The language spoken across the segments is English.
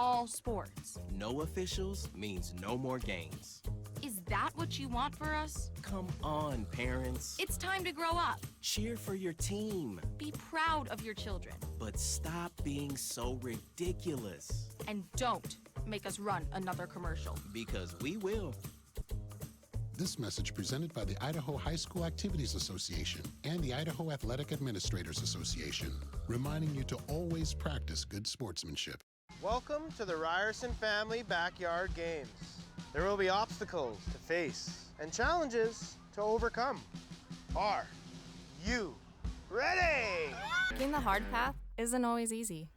all sports. No officials means no more games. Is that what you want for us? Come on, parents. It's time to grow up. Cheer for your team. Be proud of your children. But stop being so ridiculous. And don't make us run another commercial. Because we will. This message presented by the Idaho High School Activities Association and the Idaho Athletic Administrators Association, reminding you to always practice good sportsmanship. Welcome to the Ryerson Family Backyard Games. There will be obstacles to face and challenges to overcome. Are you ready? Taking the hard path isn't always easy.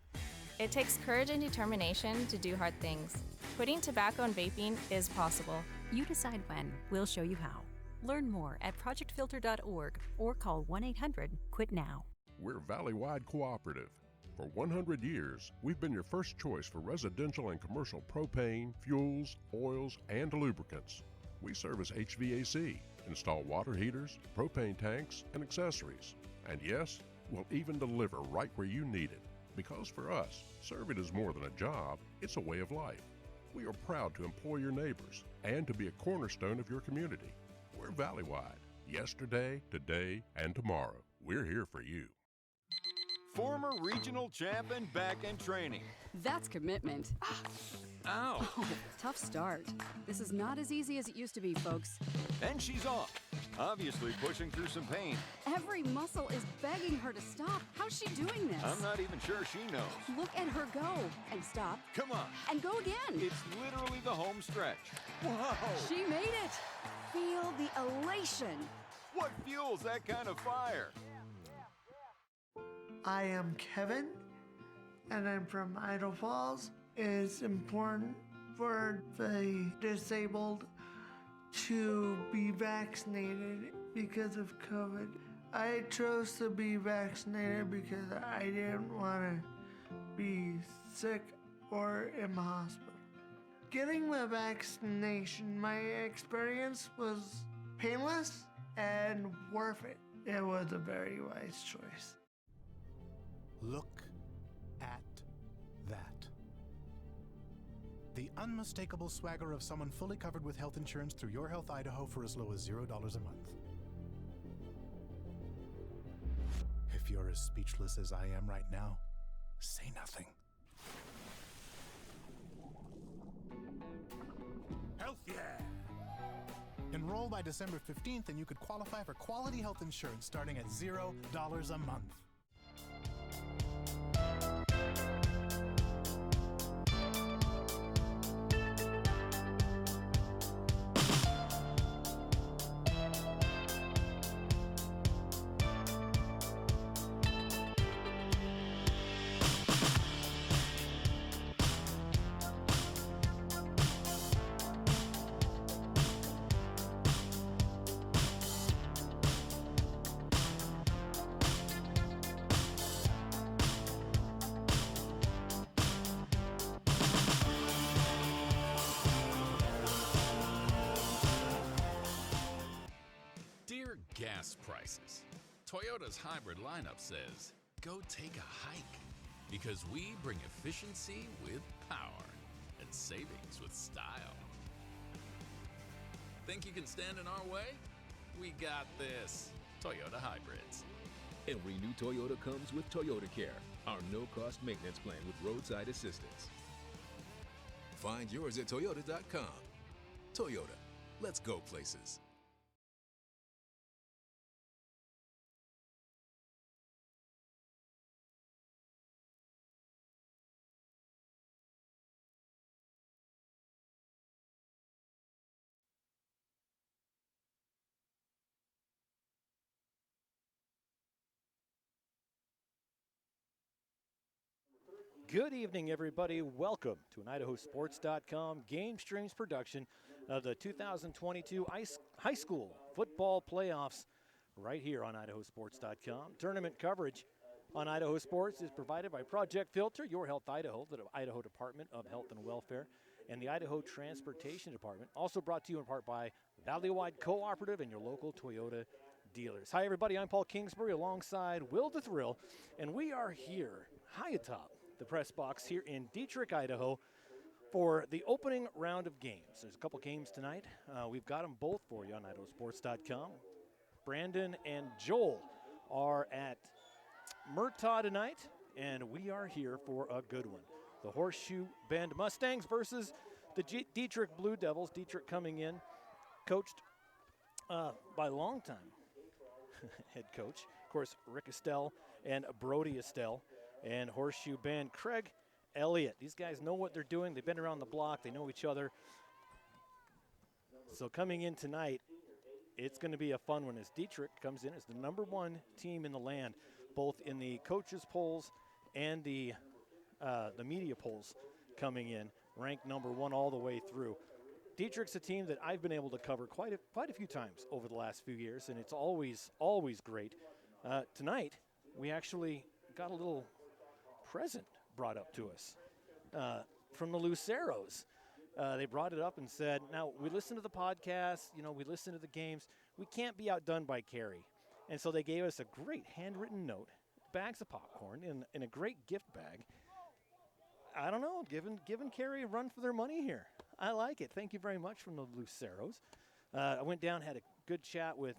It takes courage and determination to do hard things. Quitting tobacco and vaping is possible. You decide when. We'll show you how. Learn more at projectfilter.org or call 1-800-QUIT-NOW. We're Valley-wide cooperative. For 100 years, we've been your first choice for residential and commercial propane, fuels, oils, and lubricants. We service HVAC, install water heaters, propane tanks, and accessories. And yes, we'll even deliver right where you need it. Because for us, serving is more than a job, it's a way of life. We are proud to employ your neighbors and to be a cornerstone of your community. We're Valley-wide. Yesterday, today, and tomorrow. We're here for you. Former regional champ and back end training. That's commitment. Ow! Oh, tough start. This is not as easy as it used to be, folks. And she's off. Obviously pushing through some pain. Every muscle is begging her to stop. How's she doing this? I'm not even sure she knows. Look at her go. And stop. Come on. And go again. It's literally the home stretch. Whoa! She made it. Feel the elation. What fuels that kind of fire? I am Kevin, and I'm from Idaho Falls. It's important for the disabled to be vaccinated because of COVID. I chose to be vaccinated because I didn't want to be sick or in the hospital. Getting the vaccination, my experience was painless and worth it. It was a very wise choice. Look at that. The unmistakable swagger of someone fully covered with health insurance through Your Health Idaho for as low as $0 a month. If you're as speechless as I am right now, say nothing. Health yeah! Enroll by December 15th and you could qualify for quality health insurance starting at $0 a month. Dear gas prices, Toyota's hybrid lineup says, go take a hike, because we bring efficiency with power and savings with style. Think you can stand in our way? We got this. Toyota Hybrids. Every new Toyota comes with Toyota Care, our no-cost maintenance plan with roadside assistance. Find yours at Toyota.com. Toyota, let's go places. Good evening, everybody. Welcome to an IdahoSports.com GameStreams production of the 2022 high school football playoffs right here on IdahoSports.com. Tournament coverage on Idaho Sports is provided by Project Filter, Your Health Idaho, the Idaho Department of Health and Welfare, and the Idaho Transportation Department. Also brought to you in part by Valley-wide Cooperative and your local Toyota dealers. Hi, everybody. I'm Paul Kingsbury alongside Will the Thrill, and we are here high atop the press box here in Dietrich, Idaho, for the opening round of games. There's a couple games tonight. We've got them both for you on IdahoSports.com. Brandon and Joel are at Murtaugh tonight, and we are here for a good one. The Horseshoe Bend Mustangs versus the Dietrich Blue Devils. Dietrich coming in, coached by longtime head coach, of course, Rick Estelle and Brody Estelle, and Horseshoe Bend, Craig Elliott. These guys know what they're doing. They've been around the block. They know each other. So coming in tonight, it's going to be a fun one as Dietrich comes in as the #1 team in the land, both in the coaches polls and the media polls coming in, ranked #1 all the way through. Dietrich's a team that I've been able to cover quite a few times over the last few years, and it's always great. Tonight, we actually got a little present brought up to us from the Luceros. They brought it up and said, now, we listen to the podcast, we listen to the games. We can't be outdone by Carrie. And so they gave us a great handwritten note, bags of popcorn, in a great gift bag. I don't know, giving Carrie a run for their money here. I like it. Thank you very much from the Luceros. I went down, had a good chat with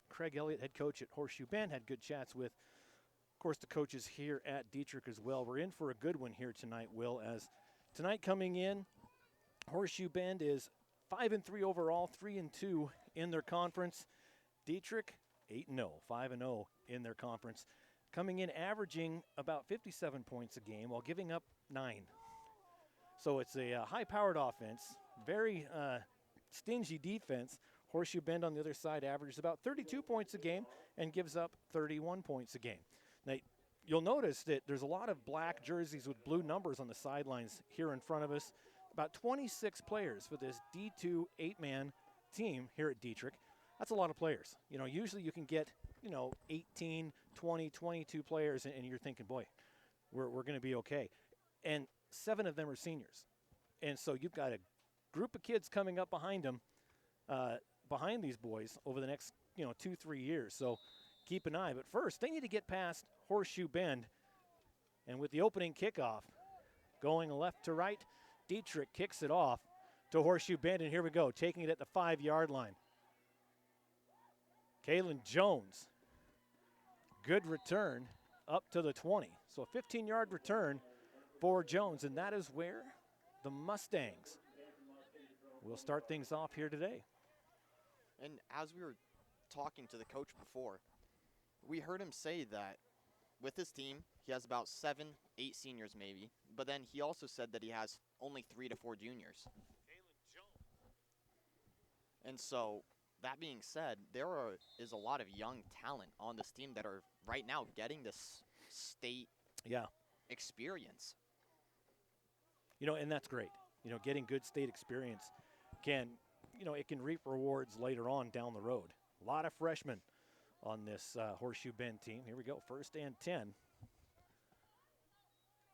Craig Elliott, head coach at Horseshoe Bend, had good chats with, of course, the coaches here at Dietrich as well. We're in for a good one here tonight, Will, as tonight coming in, Horseshoe Bend is 5-3 overall, 3-2 in their conference. Dietrich, 8-0, 5-0 in their conference. Coming in averaging about 57 points a game while giving up 9. So it's a high-powered offense, very stingy defense. Horseshoe Bend on the other side averages about 32 points a game and gives up 31 points a game. Now, you'll notice that there's a lot of black jerseys with blue numbers on the sidelines here in front of us. About 26 players for this D2 8-man team here at Dietrich. That's a lot of players. Usually you can get, 18, 20, 22 players, and you're thinking, boy, we're going to be okay. And 7 of them are seniors. And so you've got a group of kids coming up behind them, behind these boys over the next, 2-3 years. So keep an eye. But first, they need to get past Horseshoe Bend. And with the opening kickoff going left to right, Dietrich kicks it off to Horseshoe Bend. And here we go, taking it at the 5-yard line. Kalen Jones, good return up to the 20. So a 15-yard return for Jones, and that is where the Mustangs will start things off here today. And as we were talking to the coach before, we heard him say that with his team, he has about 7, 8 seniors maybe, but then he also said that he has only 3 to 4 juniors. And so, that being said, there is a lot of young talent on this team that are right now getting this state experience. And that's great. Getting good state experience can, it can reap rewards later on down the road. A lot of freshmen on this Horseshoe Bend team. Here we go, 1st and 10.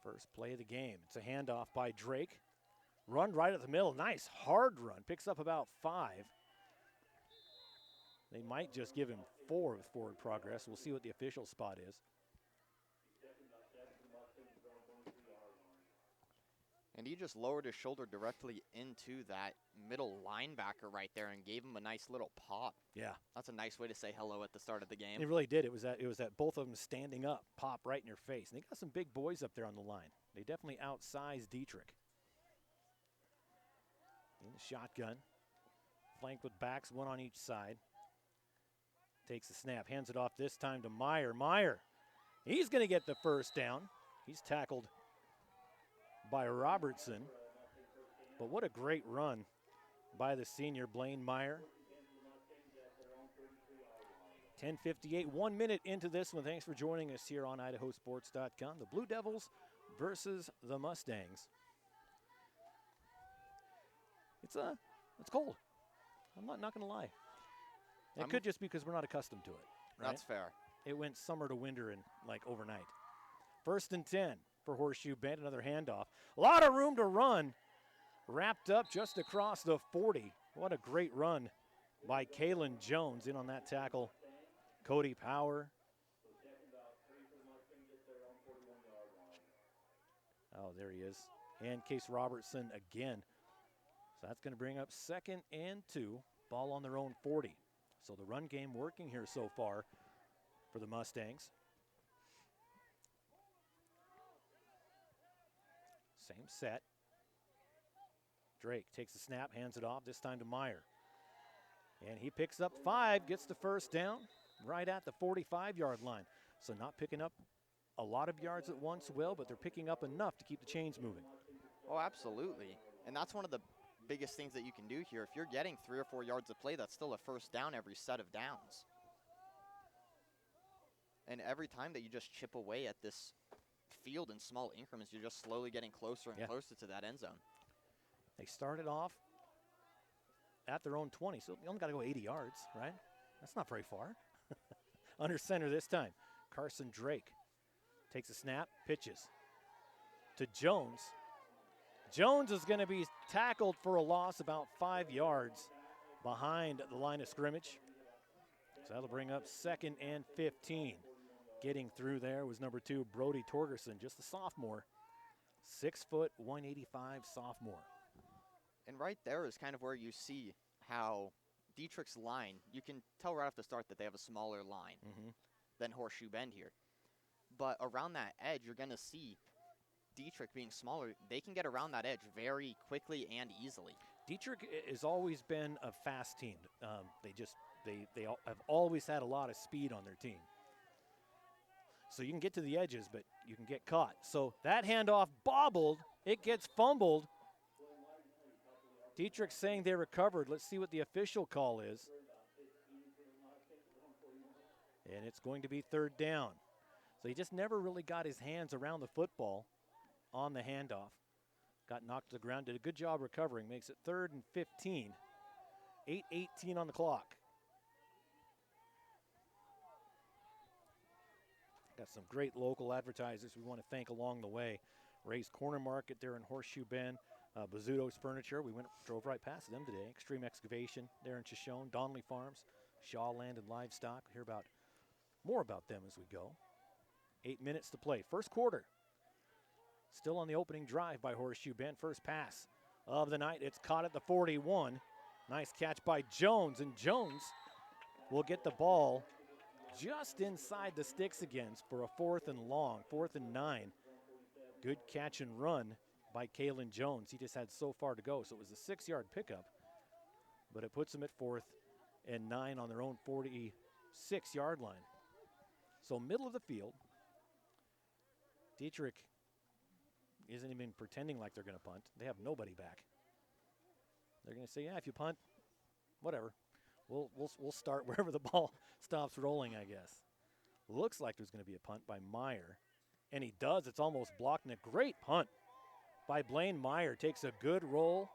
First play of the game. It's a handoff by Drake. Run right at the middle. Nice hard run. Picks up about 5. They might just give him 4 with forward progress. We'll see what the official spot is. And he just lowered his shoulder directly into that middle linebacker right there and gave him a nice little pop. Yeah. That's a nice way to say hello at the start of the game. It really did. It was that both of them standing up, pop right in your face. And they got some big boys up there on the line. They definitely outsized Dietrich. In the shotgun. Flanked with backs, 1 on each side. Takes the snap, hands it off this time to Meyer. Meyer, he's going to get the first down. He's tackled by Robertson. But what a great run by the senior, Blaine Meyer. 10:58, 1 minute into this one. Thanks for joining us here on IdahoSports.com. The Blue Devils versus the Mustangs. It's cold. I'm not going to lie. It could just be because we're not accustomed to it. Right? That's fair. It went summer to winter in overnight. 1st and 10 for Horseshoe Bend. Another handoff. A lot of room to run. Wrapped up just across the 40. What a great run by Kalen Jones. In on that tackle, Cody Power. Oh, there he is. And Case Robertson again. So that's going to bring up 2nd and 2. Ball on their own 40. So the run game working here so far for the Mustangs. Same set. Drake takes the snap, hands it off, this time to Meyer. And he picks up 5, gets the first down right at the 45-yard line. So not picking up a lot of yards at once, Will, but they're picking up enough to keep the chains moving. Oh, absolutely. And that's one of the biggest things that you can do here. If you're getting 3 or 4 yards of play, that's still a first down every set of downs. And every time that you just chip away at this field in small increments, you're just slowly getting closer and closer to that end zone. They started off at their own 20, so you only got to go 80 yards, right? That's not very far. Under center this time. Carson Drake takes a snap, pitches to Jones. Jones is going to be tackled for a loss about 5 yards behind the line of scrimmage. So that'll bring up 2nd and 15. Getting through there was number 2, Brody Torgerson, just a sophomore. 6 foot, 185 sophomore. And right there is kind of where you see how Dietrich's line, you can tell right off the start that they have a smaller line than Horseshoe Bend here. But around that edge, you're going to see Dietrich being smaller. They can get around that edge very quickly and easily. Dietrich has always been a fast team. They have always had a lot of speed on their team. So you can get to the edges, but you can get caught. So that handoff bobbled. It gets fumbled. Dietrich saying they recovered. Let's see what the official call is. And it's going to be 3rd down. So he just never really got his hands around the football on the handoff. Got knocked to the ground, did a good job recovering. Makes it 3rd and 15. 8:18 on the clock. Got some great local advertisers we want to thank along the way. Ray's Corner Market there in Horseshoe Bend. Bazzuto's Furniture, we drove right past them today. Extreme Excavation there in Shoshone. Donnelly Farms, Shaw Land and Livestock. We'll hear more about them as we go. 8 minutes to play. First quarter. Still on the opening drive by Horseshoe Bend. First pass of the night. It's caught at the 41. Nice catch by Jones, and Jones will get the ball just inside the sticks again for a 4th and long, 4th and 9. Good catch and run by Kalen Jones. He just had so far to go, so it was a 6-yard pickup, but it puts them at 4th and 9 on their own 46-yard line. So middle of the field. Dietrich isn't even pretending like they're going to punt. They have nobody back. They're going to say, yeah, if you punt, whatever. We'll start wherever the ball stops rolling, I guess. Looks like there's going to be a punt by Meyer, and he does. It's almost blocked, and a great punt by Blaine Meyer. Takes a good roll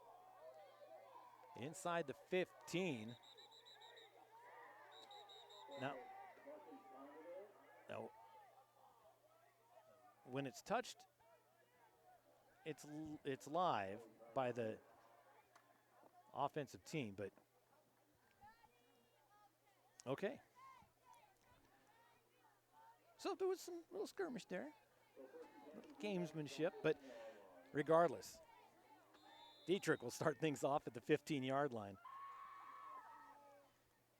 inside the 15. Now, when it's touched, it's live by the offensive team, but okay. So there was some little skirmish there, little gamesmanship, but regardless, Dietrich will start things off at the 15-yard line.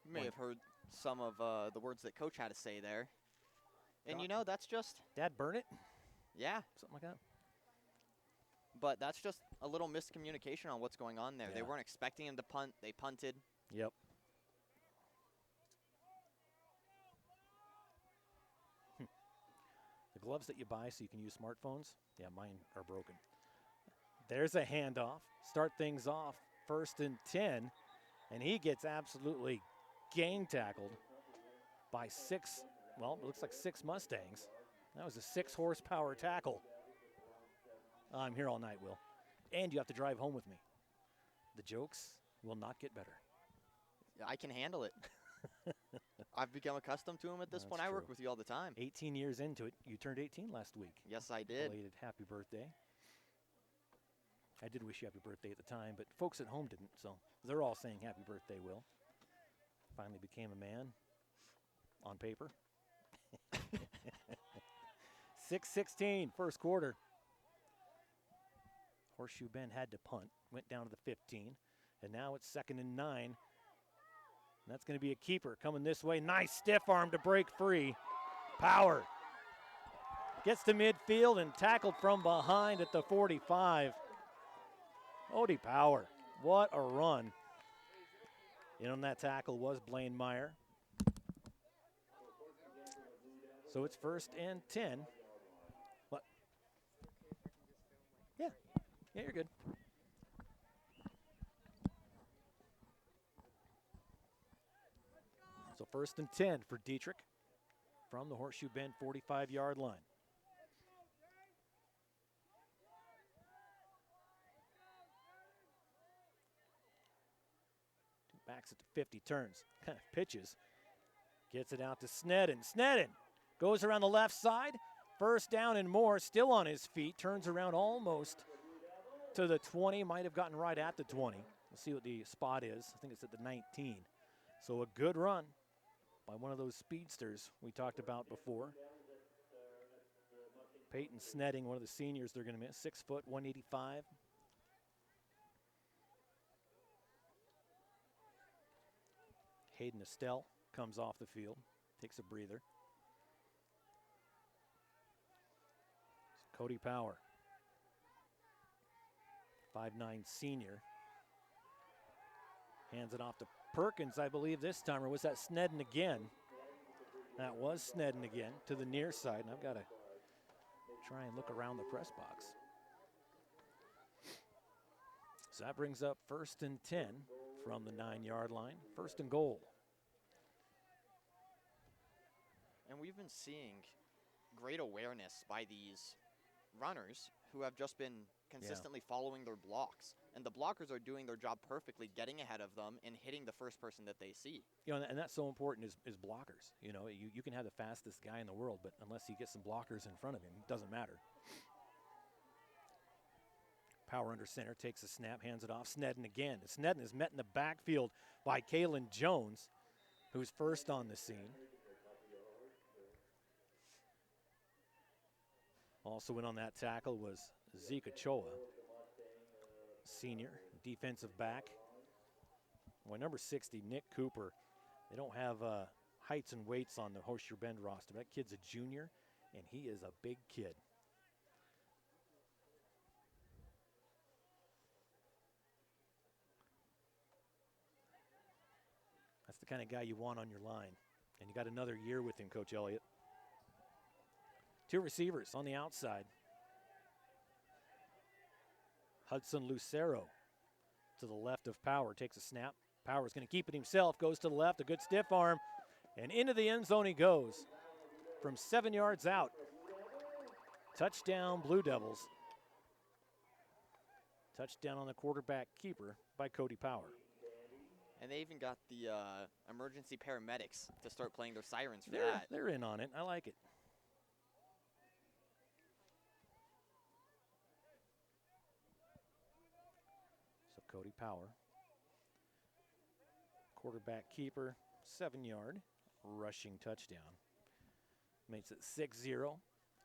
You may have heard some of the words that Coach had to say there. And, you know, that's just... Dad, burn it? Yeah. Something like that. But that's just a little miscommunication on what's going on there. Yeah. They weren't expecting him to punt. They punted. Yep. The gloves that you buy so you can use smartphones, yeah, mine are broken. There's a handoff. Start things off 1st and 10, and he gets absolutely gang tackled by 6, well, it looks like 6 Mustangs. That was a 6-horsepower tackle. I'm here all night, Will. And you have to drive home with me. The jokes will not get better. I can handle it. I've become accustomed to him at this point. I work with you all the time. 18 years into it. You turned 18 last week. Yes, I did. Belated happy birthday. I did wish you happy birthday at the time, but folks at home didn't, so they're all saying happy birthday, Will. Finally became a man on paper. 6:16, first quarter. Horseshoe Bend had to punt, went down to the 15, and now it's 2nd and 9. And that's going to be a keeper coming this way. Nice stiff arm to break free. Power gets to midfield and tackled from behind at the 45. Odie Power, what a run. In on that tackle was Blaine Meyer. So it's 1st and 10. What? Yeah, you're good. So 1st and 10 for Dietrich from the Horseshoe Bend 45-yard line. Backs at the 50, turns, kind of pitches. Gets it out to Sneddon. Sneddon goes around the left side. 1st down and more, still on his feet. Turns around almost to the 20. Might have gotten right at the 20. We'll see what the spot is. I think it's at the 19. So a good run by one of those speedsters we talked about before. Peyton Snedding, one of the seniors they're going to miss. 6 foot, 185. Hayden Estelle comes off the field, takes a breather. Cody Power, 5'9" senior. Hands it off to Perkins, I believe, this time. Or was that Sneddon again? That was Sneddon again to the near side. And I've got to try and look around the press box. So that brings up 1st and 10 from the 9-yard line. 1st and goal. And we've been seeing great awareness by these runners who have just been consistently following their blocks. And the blockers are doing their job perfectly, getting ahead of them and hitting the first person that they see. You know, and that's so important is blockers. You know, you can have the fastest guy in the world, but unless he gets some blockers in front of him, it doesn't matter. Power under center, takes a snap, hands it off. Sneddon again. Sneddon is met in the backfield by Kalen Jones, who's 1st on the scene. Also in on that tackle was Zeke Ochoa, senior, defensive back. Well, number 60, Nick Cooper. They don't have heights and weights on the Horseshoe Bend roster. That kid's a junior, and he is a big kid. That's the kind of guy you want on your line. And you got another year with him, Coach Elliott. 2 receivers on the outside. Hudson Lucero to the left of Power, takes a snap. Power's going to keep it himself, goes to the left, a good stiff arm, and into the end zone he goes from 7 yards out. Touchdown, Blue Devils. Touchdown on the quarterback keeper by Cody Power. And they even got the emergency paramedics to start playing their sirens for They're, that. They're in on it. I like it. So Cody Power, quarterback keeper, 7-yard rushing touchdown. Makes it 6-0.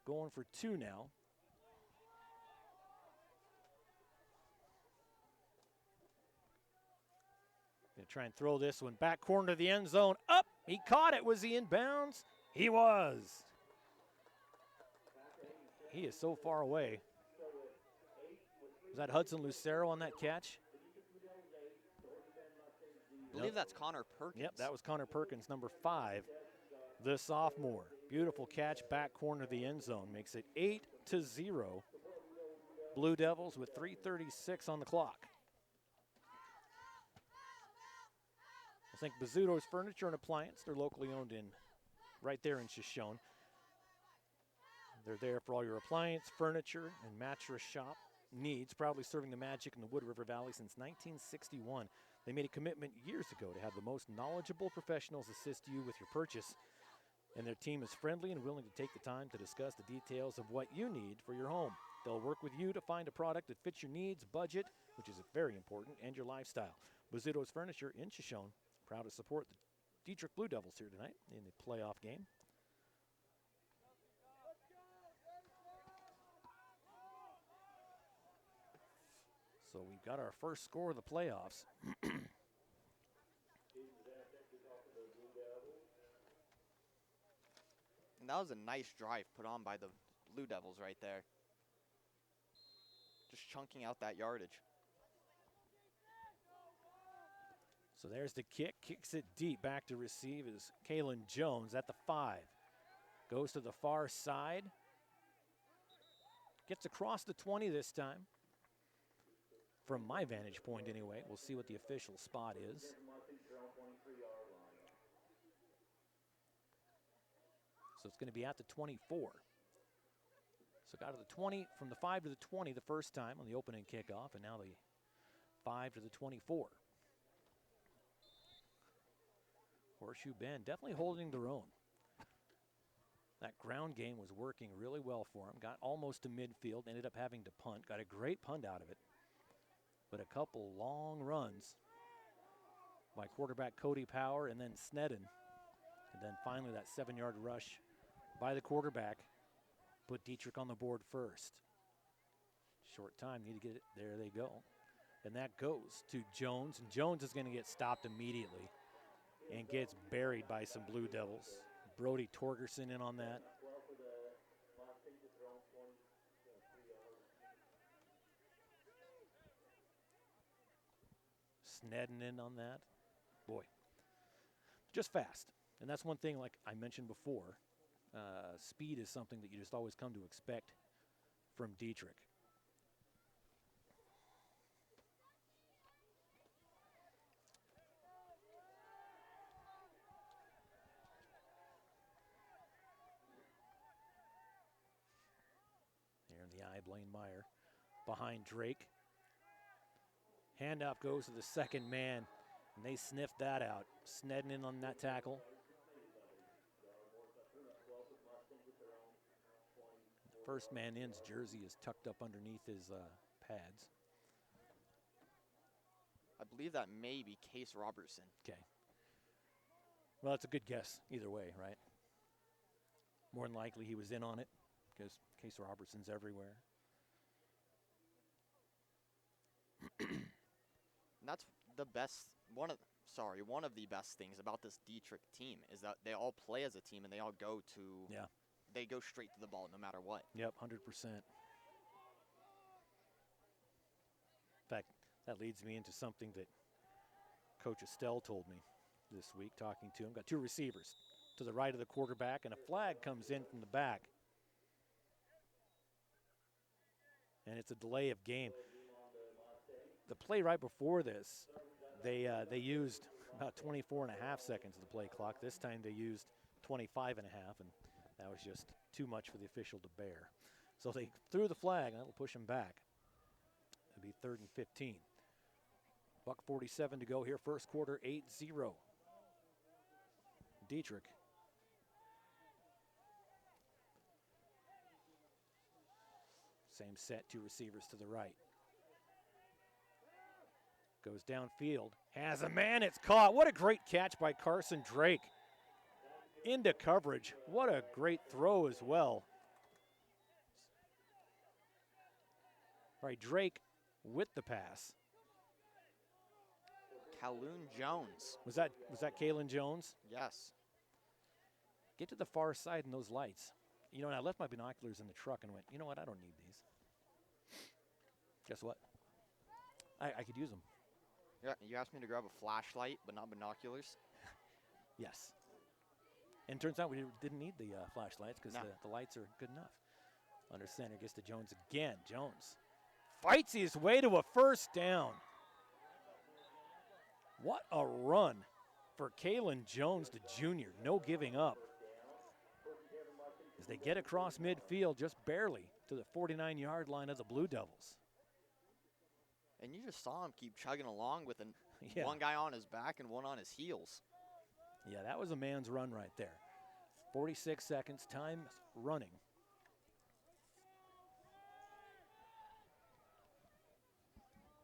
Going for 2 now. Gonna try and throw this one back corner to the end zone. Up! He caught it. Was he in bounds? He was. He is so far away. Was that Hudson Lucero on that catch? I believe that's Connor Perkins. Yep, that was Connor Perkins, number 5, the sophomore. Beautiful catch, back corner of the end zone. Makes it 8-0. Blue Devils with 3:36 on the clock. I think Bizzuto's Furniture and Appliance. They're locally owned right there in Shoshone. They're there for all your appliance, furniture, and mattress shop needs, proudly serving the magic in the Wood River Valley since 1961. They made a commitment years ago to have the most knowledgeable professionals assist you with your purchase. And their team is friendly and willing to take the time to discuss the details of what you need for your home. They'll work with you to find a product that fits your needs, budget, which is very important, and your lifestyle. Bizzuto's Furniture in Shoshone, proud to support the Dietrich Blue Devils here tonight in the playoff game. So we've got our first score of the playoffs. And that was a nice drive put on by the Blue Devils right there. Just chunking out that yardage. So there's the kick. Kicks it deep. Back to receive is Kalen Jones at the 5. Goes to the far side. Gets across the 20 this time. From my vantage point anyway. We'll see what the official spot is. So it's going to be at the 24. So got to the 20, from the 5 to the 20 the first time on the opening kickoff, and now the 5 to the 24. Horseshoe Bend definitely holding their own. That ground game was working really well for him. Got almost to midfield, ended up having to punt. Got a great punt out of it. But a couple long runs by quarterback Cody Power and then Sneddon. And then finally that 7-yard rush by the quarterback put Dietrich on the board first. Short time, need to get it. There they go. And that goes to Jones. And Jones is going to get stopped immediately and gets buried by some Blue Devils. Brody Torgerson in on that. Sneddon in on that. Boy, just fast. And that's one thing, like I mentioned before, speed is something that you just always come to expect from Dietrich. Here in the eye, Blaine Meyer behind Drake. Handoff goes to the second man, and they sniffed that out. Sneddon in on that tackle. First man in's jersey is tucked up underneath his pads. I believe that may be Case Robertson. Okay. Well, it's a good guess either way, right? More than likely he was in on it because Case Robertson's everywhere. And that's the best, one of the best things about this Dietrich team is that they all play as a team and they all go to, they go straight to the ball no matter what. Yep, 100%. In fact, that leads me into something that Coach Estelle told me this week talking to him. Got 2 receivers to the right of the quarterback, and a flag comes in from the back. And it's a delay of game. The play right before this, they used about 24 and a half seconds of the play clock. This time they used 25 and a half, and that was just too much for the official to bear. So they threw the flag, and that'll push them back. It'll be 3rd and 15. $1:47 to go here. First quarter, 8-0. Dietrich. Same set, 2 receivers to the right. Goes downfield, has a man, it's caught. What a great catch by Carson Drake. Into coverage, what a great throw as well. All right, Drake with the pass. Kaloon Jones. Was that Kalen Jones? Yes. Get to the far side in those lights. You know, and I left my binoculars in the truck and went, you know what, I don't need these. Guess what? I could use them. Yeah, you asked me to grab a flashlight, but not binoculars. Yes. And turns out we didn't need the flashlights because the lights are good enough. Under center, gets to Jones again. Jones fights his way to a first down. What a run for Kalen Jones, the junior. No giving up. As they get across midfield just barely to the 49-yard line of the Blue Devils. And you just saw him keep chugging along with one guy on his back and one on his heels. Yeah, that was a man's run right there. 46 seconds, time running.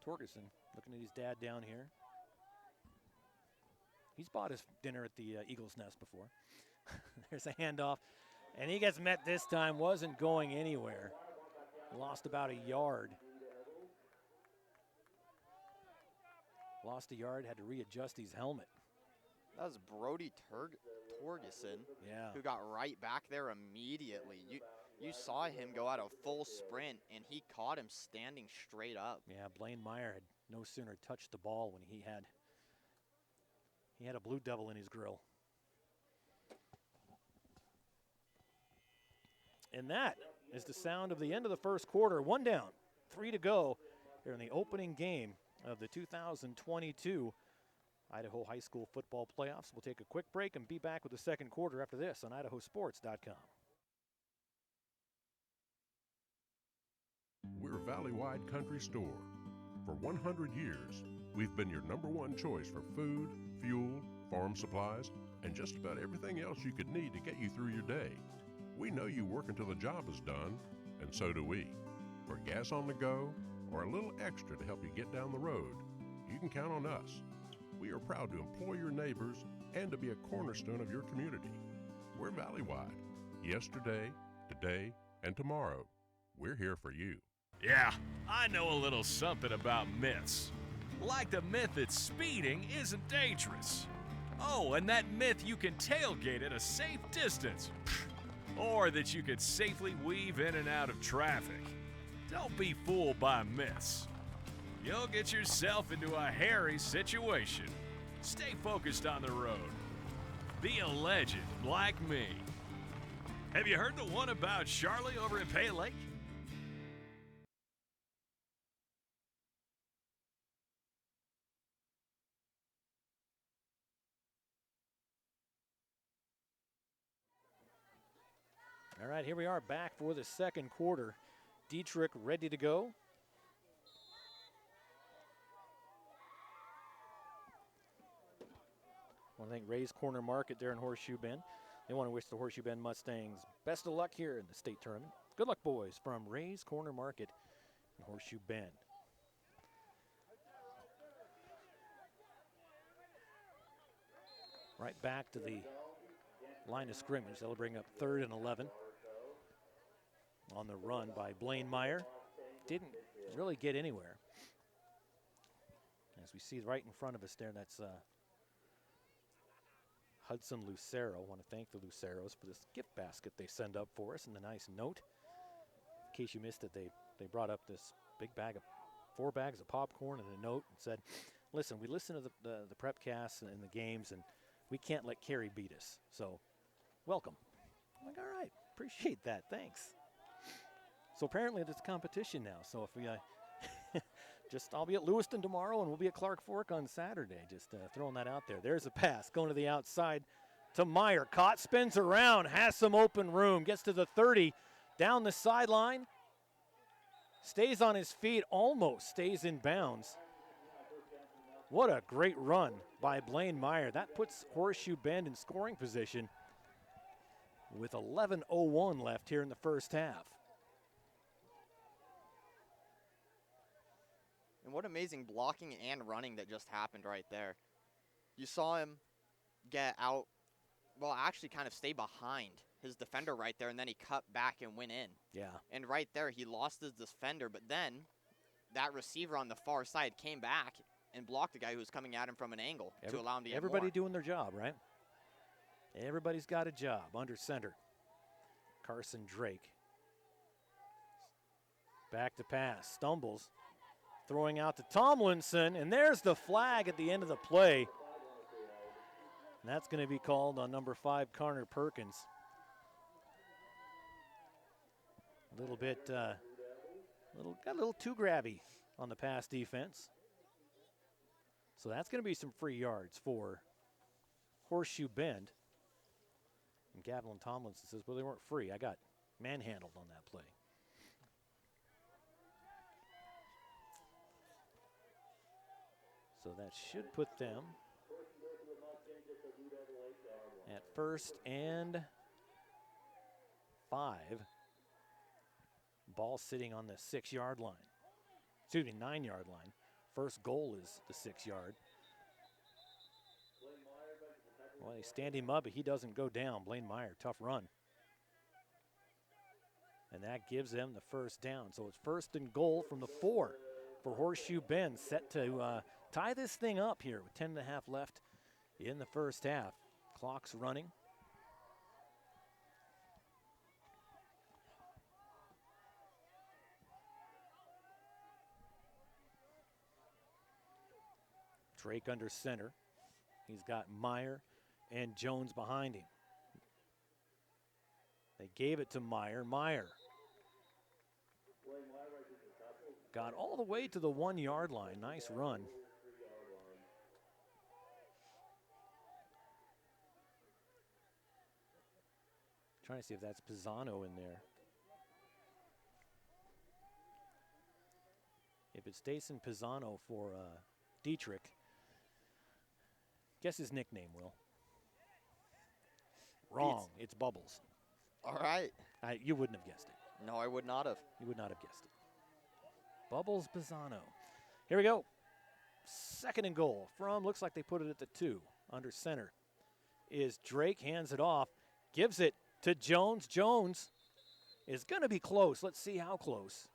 Torgerson looking at his dad down here. He's bought his dinner at the Eagle's Nest before. There's a handoff, and he gets met this time, wasn't going anywhere. Lost about a yard. Lost a yard, had to readjust his helmet. That was Brody Torgeson, yeah, who got right back there immediately. You saw him go at a full sprint, and he caught him standing straight up. Yeah, Blaine Meyer had no sooner touched the ball when he had a Blue Devil in his grill. And that is the sound of the end of the first quarter. 1 down, 3 to go here in the opening game of the 2022 Idaho High School football playoffs. We'll take a quick break and be back with the second quarter after this on IdahoSports.com. We're Valley-wide Country Store. For 100 years, we've been your #1 choice for food, fuel, farm supplies, and just about everything else you could need to get you through your day. We know you work until the job is done, and so do we. For gas on the go or a little extra to help you get down the road, you can count on us. We are proud to employ your neighbors and to be a cornerstone of your community. We're Valley-wide. Yesterday, today, and tomorrow, we're here for you. Yeah, I know a little something about myths. Like the myth that speeding isn't dangerous. Oh, and that myth you can tailgate at a safe distance. Or that you could safely weave in and out of traffic. Don't be fooled by myths. You'll get yourself into a hairy situation. Stay focused on the road. Be a legend like me. Have you heard the one about Charlie over at Pay Lake? All right, here we are back for the second quarter. Dietrich ready to go. I want to thank Ray's Corner Market there in Horseshoe Bend. They want to wish the Horseshoe Bend Mustangs best of luck here in the state tournament. Good luck, boys, from Ray's Corner Market in Horseshoe Bend. Right back to the line of scrimmage. That'll bring up 3rd and 11. On the run by Blaine Meyer. Didn't really get anywhere. As we see right in front of us there, that's Hudson Lucero. I want to thank the Luceros for this gift basket they send up for us and the nice note. In case you missed it, they brought up this big bag of 4 bags of popcorn and a note and said, listen, we listen to the prep casts and the games, and we can't let Kerry beat us. So, welcome. I'm like, all right, appreciate that. Thanks. So apparently there's competition now. So if we I'll be at Lewiston tomorrow, and we'll be at Clark Fork on Saturday. Just throwing that out there. There's a pass going to the outside to Meyer. Caught, spins around, has some open room, gets to the 30, down the sideline, stays on his feet, almost stays in bounds. What a great run by Blaine Meyer. That puts Horseshoe Bend in scoring position with 11:01 left here in the first half. And what amazing blocking and running that just happened right there. You saw him get out, well, actually kind of stay behind his defender right there, and then he cut back and went in. Yeah. And right there, he lost his defender, but then that receiver on the far side came back and blocked the guy who was coming at him from an angle to allow him to get Everybody more. doing their job, right? Everybody's got a job. Under center, Carson Drake. Back to pass, stumbles. Throwing out to Tomlinson, and there's the flag at the end of the play. And that's going to be called on number 5, Connor Perkins. A little bit, got a little too grabby on the pass defense. So that's going to be some free yards for Horseshoe Bend. And Gavin Tomlinson says, well, they weren't free. I got manhandled on that play. So that should put them at 1st and 5. Ball sitting on the 6-yard line. Excuse me, 9-yard line. First goal is the 6-yard. Well, they stand him up, but he doesn't go down. Blaine Meyer, tough run. And that gives them the first down. So it's 1st and goal from the 4 for Horseshoe Bend, set to tie this thing up here with 10.5 left in the first half. Clock's running. Drake under center. He's got Meyer and Jones behind him. They gave it to Meyer. Meyer got all the way to the 1 yard line. Nice run. Trying to see if that's Pisano in there. If it's Dason Pisano for Dietrich, guess his nickname, Will. Wrong. It's Bubbles. All right. You wouldn't have guessed it. No, I would not have. You would not have guessed it. Bubbles Pisano. Here we go. 2nd and goal from, looks like they put it at the 2. Under center is Drake, hands it off, gives it to Jones. Jones is going to be close. Let's see how close.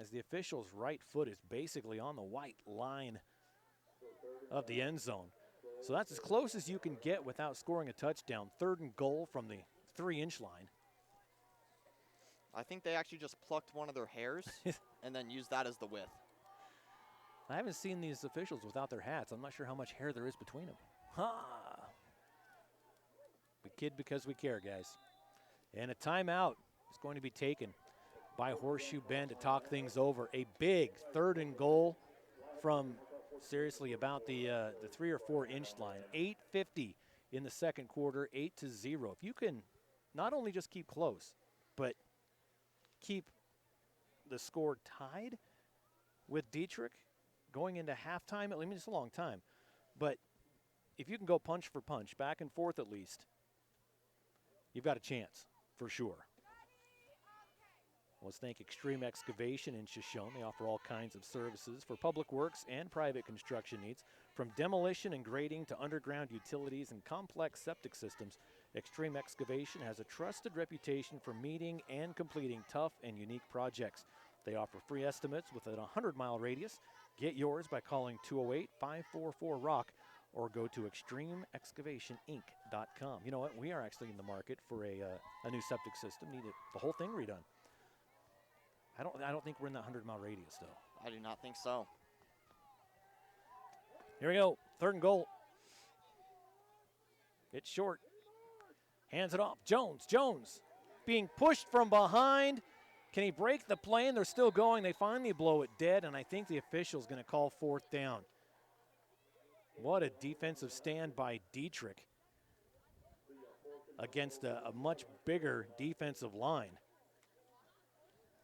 As the official's right foot is basically on the white line of the end zone. So that's as close as you can get without scoring a touchdown. 3rd and goal from the 3-inch line. I think they actually just plucked one of their hairs and then used that as the width. I haven't seen these officials without their hats. I'm not sure how much hair there is between them. Ha! We kid because we care, guys. And a timeout is going to be taken by Horseshoe Bend to talk things over. A big 3rd and goal from, seriously, about the 3 or 4 inch line. 8:50 in the 2nd quarter, 8-0. If you can not only just keep close, but keep the score tied with Dietrich going into halftime, I mean, it's a long time, but if you can go punch for punch, back and forth at least, you've got a chance for sure. Let's thank Extreme Excavation in Shoshone. They offer all kinds of services for public works and private construction needs, from demolition and grading to underground utilities and complex septic systems. Extreme Excavation has a trusted reputation for meeting and completing tough and unique projects. They offer free estimates within a 100-mile radius. Get yours by calling 208-544-ROCK or go to extremeexcavationinc.com. You know what? We are actually in the market for a new septic system. Need the whole thing redone. I don't think we're in that 100-mile radius, though. I do not think so. Here we go. 3rd and goal. It's short. Hands it off. Jones. Jones being pushed from behind. Can he break the plane? They're still going. They finally blow it dead, and I think the official's going to call 4th down. What a defensive stand by Dietrich against a much bigger defensive line.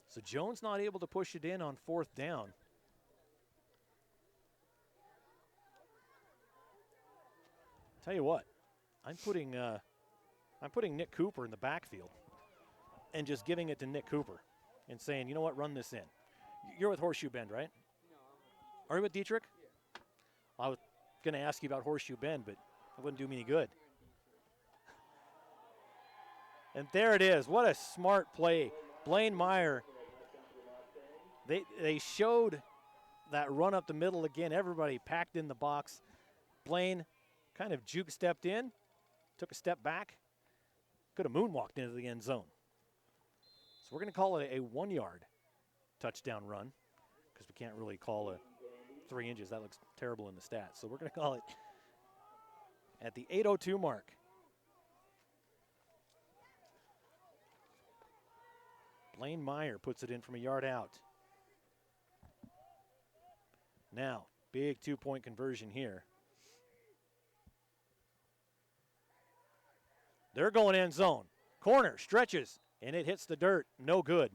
So Jones not able to push it in on 4th down. Tell you what, I'm putting Nick Cooper in the backfield and just giving it to Nick Cooper and saying, you know what, run this in. You're with Horseshoe Bend, right? Are you with Dietrich? Yeah. I was going to ask you about Horseshoe Bend, but it wouldn't do me any good. And there it is. What a smart play. Blaine Meyer. They showed that run up the middle again. Everybody packed in the box. Blaine kind of juke stepped in, took a step back, could have moonwalked into the end zone. So we're going to call it a 1-yard touchdown run because we can't really call it 3 inches. That looks terrible in the stats. So we're going to call it at the 8:02 mark. Blaine Meyer puts it in from a yard out. Now, big 2-point conversion here. They're going end zone. Corner, stretches, and it hits the dirt. No good.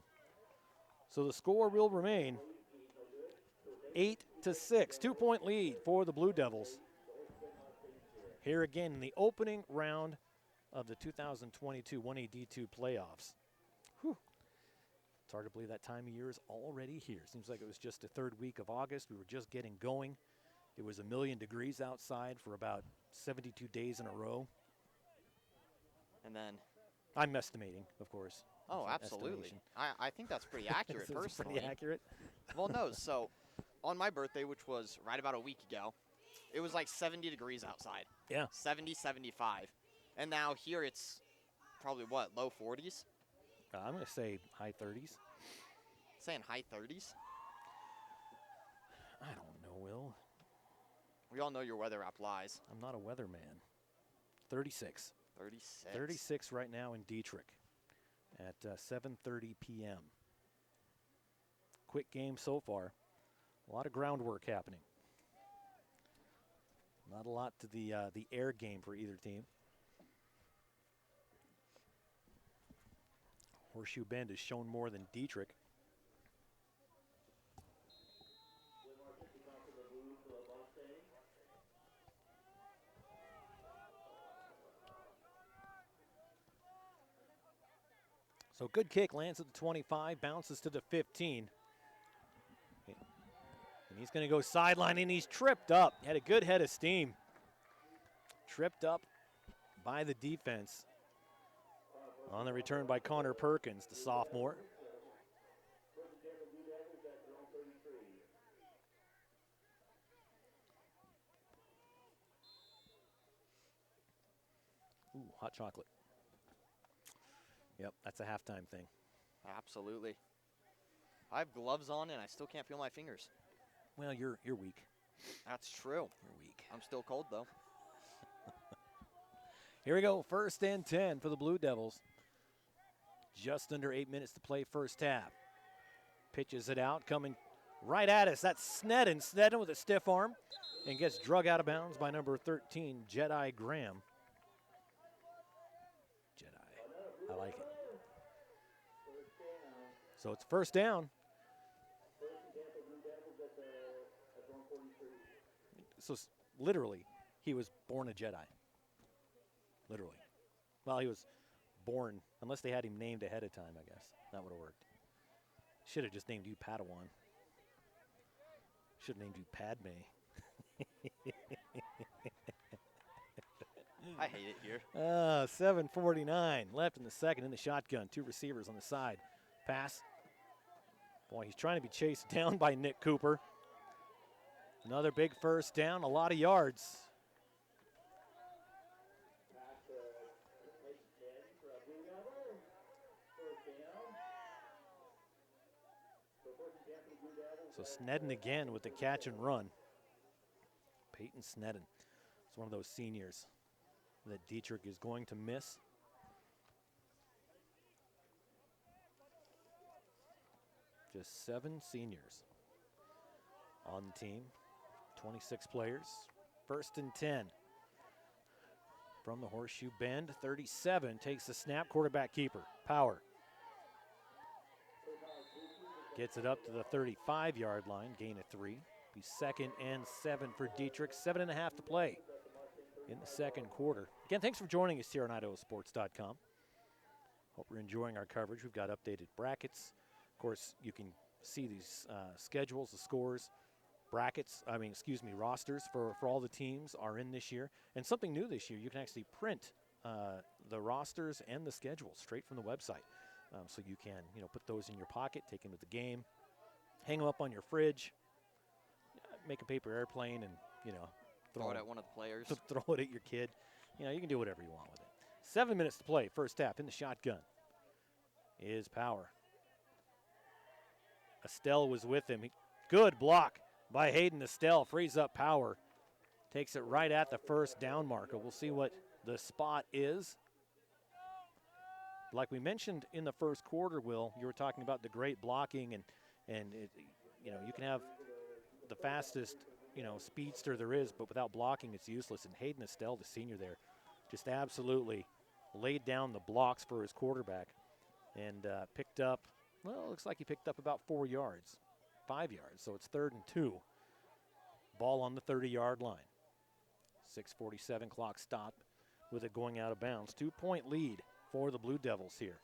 So the score will remain 8-6. 2-point lead for the Blue Devils. Here again in the opening round of the 2022 1A D2 playoffs. Whew. It's hard to believe that time of year is already here. Seems like it was just the 3rd week of August. We were just getting going. It was 1,000,000 degrees outside for about 72 days in a row. And then I'm estimating, of course. Oh, absolutely. I think that's pretty accurate, personally. Pretty accurate? Well, no. So, on my birthday, which was right about a week ago, it was like 70 degrees outside. Yeah. 70, 75. And now here it's probably, what, low 40s? I'm going to say high 30s. Saying high 30s? I don't know, Will. We all know your weather app lies. I'm not a weatherman. 36. 36. 36 right now in Dietrich at 7:30 p.m. Quick game so far. A lot of groundwork happening. Not a lot to the air game for either team. Horseshoe Bend has shown more than Dietrich. So good kick, lands at the 25, bounces to the 15. And he's going to go sideline, and he's tripped up. Had a good head of steam. Tripped up by the defense. On the return by Connor Perkins, the sophomore. Ooh, hot chocolate. Yep, that's a halftime thing. Absolutely. I have gloves on, and I still can't feel my fingers. Well, you're weak. That's true. You're weak. I'm still cold, though. Here we go, 1st and 10 for the Blue Devils. Just under 8 minutes to play first half. Pitches it out, coming right at us. That's Sneddon. Sneddon with a stiff arm and gets drug out of bounds by number 13, Jedi Graham. Jedi, I like it. So it's first down. So literally, he was born a Jedi. Literally. Well, he was born, unless they had him named ahead of time, I guess. That would have worked. Should have just named you Padawan. Should have named you Padme. I hate it here. 7:49 left in the second in the shotgun. 2 receivers on the side. Pass. Boy, he's trying to be chased down by Nick Cooper. Another big first down, a lot of yards. So Sneddon again with the catch and run. Peyton Sneddon is one of those seniors that Dietrich is going to miss. Just 7 seniors on the team, 26 players. 1st and 10 from the Horseshoe Bend. 37 takes the snap, quarterback keeper, Power. Gets it up to the 35-yard line, gain of 3. Be 2nd and 7 for Dietrich. 7.5 to play in the second quarter. Again, thanks for joining us here on IdahoSports.com. Hope you're enjoying our coverage. We've got updated brackets. Of course, you can see these schedules, the scores, rosters for all the teams are in this year. And something new this year, you can actually print the rosters and the schedules straight from the website. So you can, put those in your pocket, take them to the game, hang them up on your fridge, make a paper airplane, and, throw it at one of the players. Throw it at your kid. You can do whatever you want with it. 7 minutes to play, first half. In the shotgun is Power. Estelle was with him. Good block by Hayden Estelle. Frees up Power. Takes it right at the first down marker. We'll see what the spot is. Like we mentioned in the first quarter, Will, you were talking about the great blocking, and it, you can have the fastest, speedster there is, but without blocking, it's useless. And Hayden Estelle, the senior there, just absolutely laid down the blocks for his quarterback and picked up, well, it looks like he picked up about 4 yards, 5 yards. So it's 3rd and 2. Ball on the 30-yard line. 6:47 clock stop with it going out of bounds. 2-point lead for the Blue Devils here.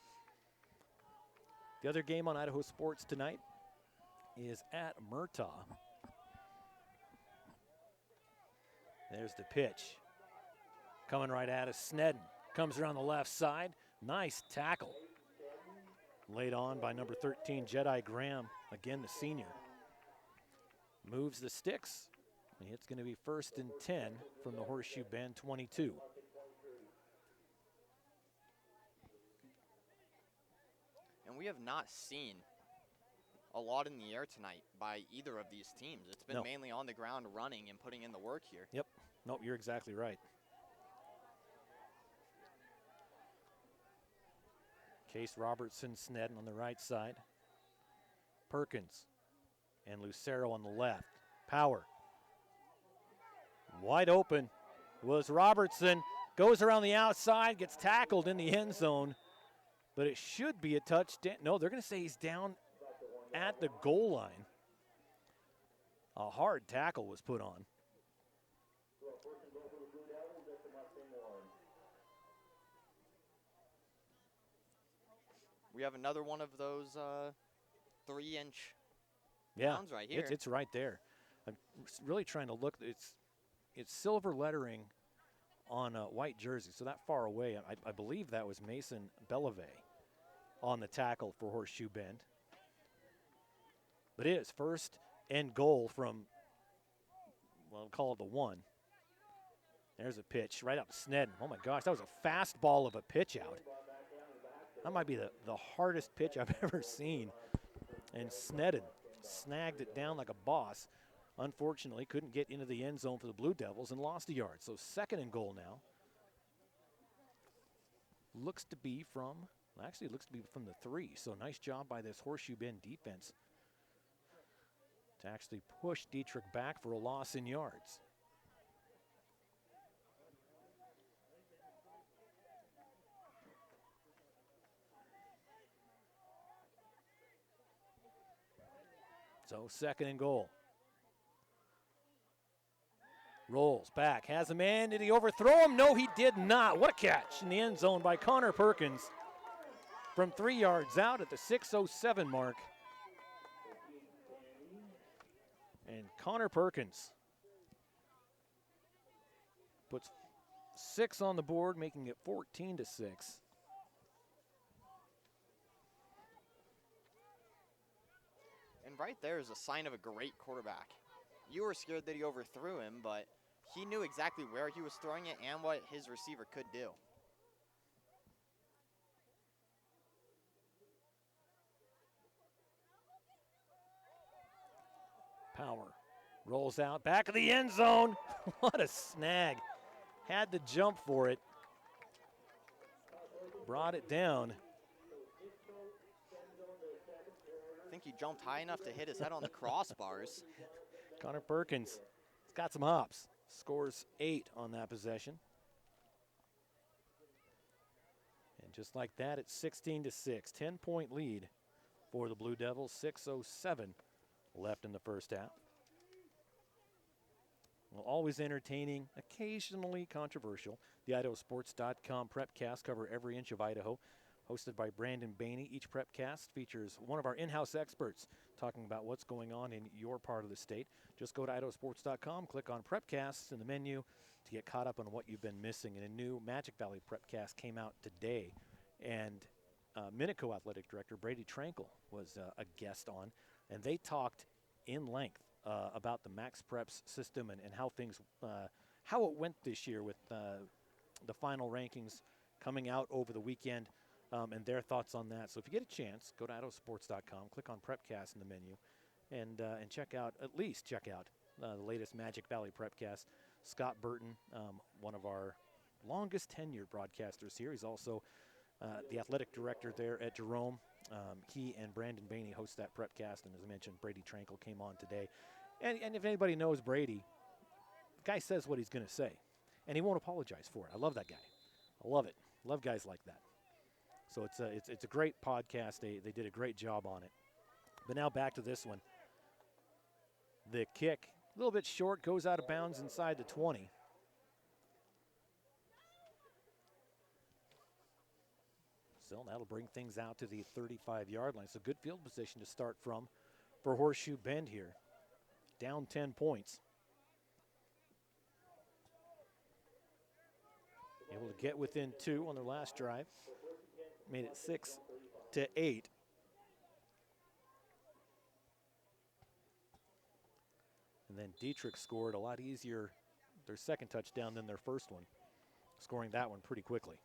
The other game on Idaho Sports tonight is at Murtaugh. There's the pitch. Coming right at us, Sneddon. Comes around the left side. Nice tackle Laid on by number 13, Jedi Graham, again the senior. Moves the sticks, and it's going to be 1st and 10 from the Horseshoe Bend 22. And we have not seen a lot in the air tonight by either of these teams. It's been mainly on the ground running and putting in the work here. Yep. Nope, you're exactly right. Case Robertson, Snedden on the right side. Perkins and Lucero on the left. Power. Wide open was Robertson. Goes around the outside, gets tackled in the end zone. But it should be a touchdown. No, they're going to say he's down at the goal line. A hard tackle was put on. We have another one of those 3-inch Yeah, downs right here. It's right there. I'm really trying to look. It's silver lettering on a white jersey, so that far away. I believe that was Mason Belleve on the tackle for Horseshoe Bend. But it is 1st and goal from, well, we'll call it the 1. There's a pitch right up to Snedden. Oh my gosh, that was a fastball of a pitch out. That might be the hardest pitch I've ever seen. And Snedden snagged it down like a boss. Unfortunately, couldn't get into the end zone for the Blue Devils and lost a yard. So 2nd and goal now. Looks to be from the 3. So nice job by this Horseshoe Bend defense to actually push Dietrich back for a loss in yards. So 2nd and goal. Rolls back, has a man. Did he overthrow him? No, he did not. What a catch in the end zone by Connor Perkins from 3 yards out at the 6:07 mark. And Connor Perkins puts 6 on the board, making it 14-6. And right there is a sign of a great quarterback. You were scared that he overthrew him, but he knew exactly where he was throwing it and what his receiver could do. Power rolls out, back of the end zone. What a snag. Had to jump for it. Brought it down. I think he jumped high enough to hit his head on the crossbars. Connor Perkins has got some hops. Scores 8 on that possession. And just like that, it's 16-6. 10-point lead for the Blue Devils. 6:07 left in the first half. Well, always entertaining, occasionally controversial. The IdahoSports.com Prepcast cover every inch of Idaho. Hosted by Brandon Bainey. Each Prepcast features one of our in-house experts talking about what's going on in your part of the state. Just go to IdahoSports.com, click on Prepcasts in the menu to get caught up on what you've been missing. And a new Magic Valley Prepcast came out today. And Minico Athletic Director Brady Trankel was a guest on. And they talked in length about the Max Preps system and how things, how it went this year with the final rankings coming out over the weekend. And their thoughts on that. So if you get a chance, go to IdahoSports.com, click on Prepcast in the menu, and check out the latest Magic Valley Prepcast. Scott Burton, one of our longest tenured broadcasters here. He's also the athletic director there at Jerome. He and Brandon Bainey host that Prepcast, and as I mentioned, Brady Trankel came on today. And if anybody knows Brady, the guy says what he's going to say, and he won't apologize for it. I love that guy. I love it. Love guys like that. So it's a great podcast. They did a great job on it. But now back to this one. The kick, a little bit short, goes out of bounds inside the 20. So that'll bring things out to the 35-yard line. So good field position to start from for Horseshoe Bend here. Down 10 points. Able to get within 2 on their last drive. Made it 6-8 then Dietrich scored a lot easier their second touchdown than their first one, scoring that one pretty quickly.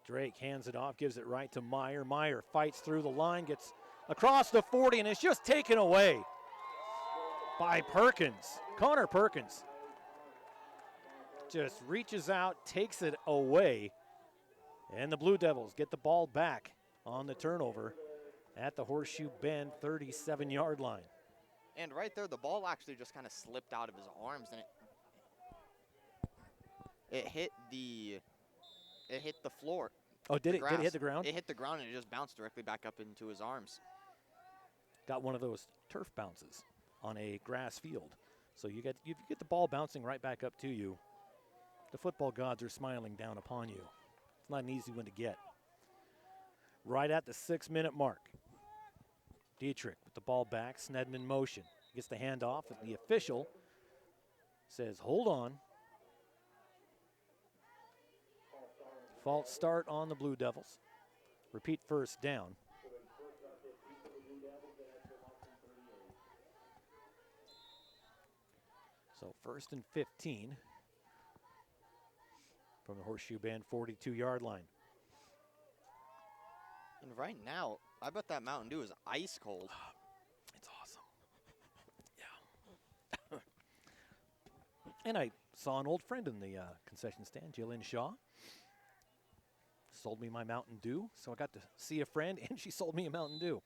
Drake hands it off, gives it right to Meyer. Meyer fights through the line, gets across the 40, and it's just taken away by Perkins. Connor Perkins just reaches out, takes it away, and the Blue Devils get the ball back on the turnover at the Horseshoe Bend 37-yard line. And right there, the ball actually just kind of slipped out of his arms, and it hit the floor. Oh, did it hit the ground? It hit the ground, and it just bounced directly back up into his arms. Got one of those turf bounces on a grass field. So you get the ball bouncing right back up to you. The football gods are smiling down upon you. It's not an easy one to get. Right at the 6-minute mark. Dietrich with the ball back, Snedden in motion. Gets the handoff, and the official says, hold on. False start on the Blue Devils. Repeat first down. So 1st and 15 from the Horseshoe Bend 42-yard line. And right now, I bet that Mountain Dew is ice cold. It's awesome. Yeah. And I saw an old friend in the concession stand, Jillian Shaw. Sold me my Mountain Dew, so I got to see a friend, and she sold me a Mountain Dew.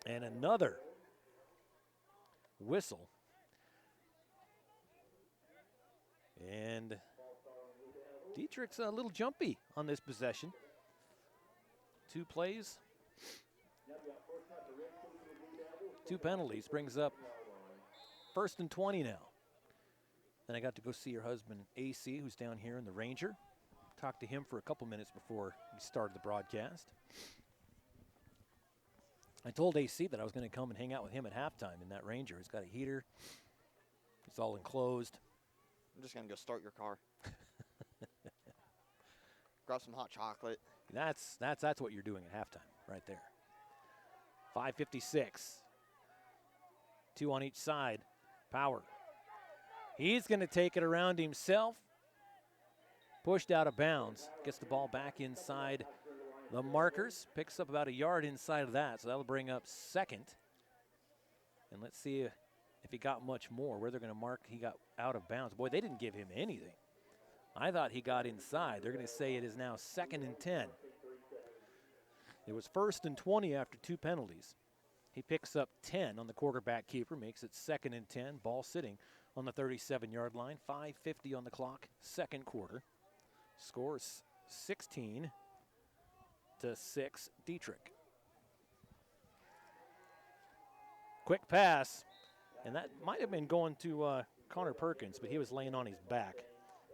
And another whistle. And Dietrich's a little jumpy on this possession. 2 plays, 2 penalties, brings up 1st and 20 now. Then I got to go see your husband, AC, who's down here in the Ranger. Talked to him for a couple minutes before we started the broadcast. I told AC that I was going to come and hang out with him at halftime in that Ranger. He's got a heater. It's all enclosed. I'm just going to go start your car. Grab some hot chocolate. That's what you're doing at halftime right there. 5:56. 2 on each side. Power. He's going to take it around himself. Pushed out of bounds. Gets the ball back inside the markers. Picks up about a yard inside of that. So that'll bring up 2nd. And let's see if he got much more. Where they're going to mark he got out of bounds. Boy, they didn't give him anything. I thought he got inside. They're going to say it is now 2nd and 10. It was 1st and 20 after 2 penalties. He picks up 10 on the quarterback keeper, makes it 2nd and 10. Ball sitting on the 37-yard line. 5:50 on the clock, 2nd quarter. Scores 16-6 Dietrich. Quick pass, and that might have been going to Connor Perkins, but he was laying on his back.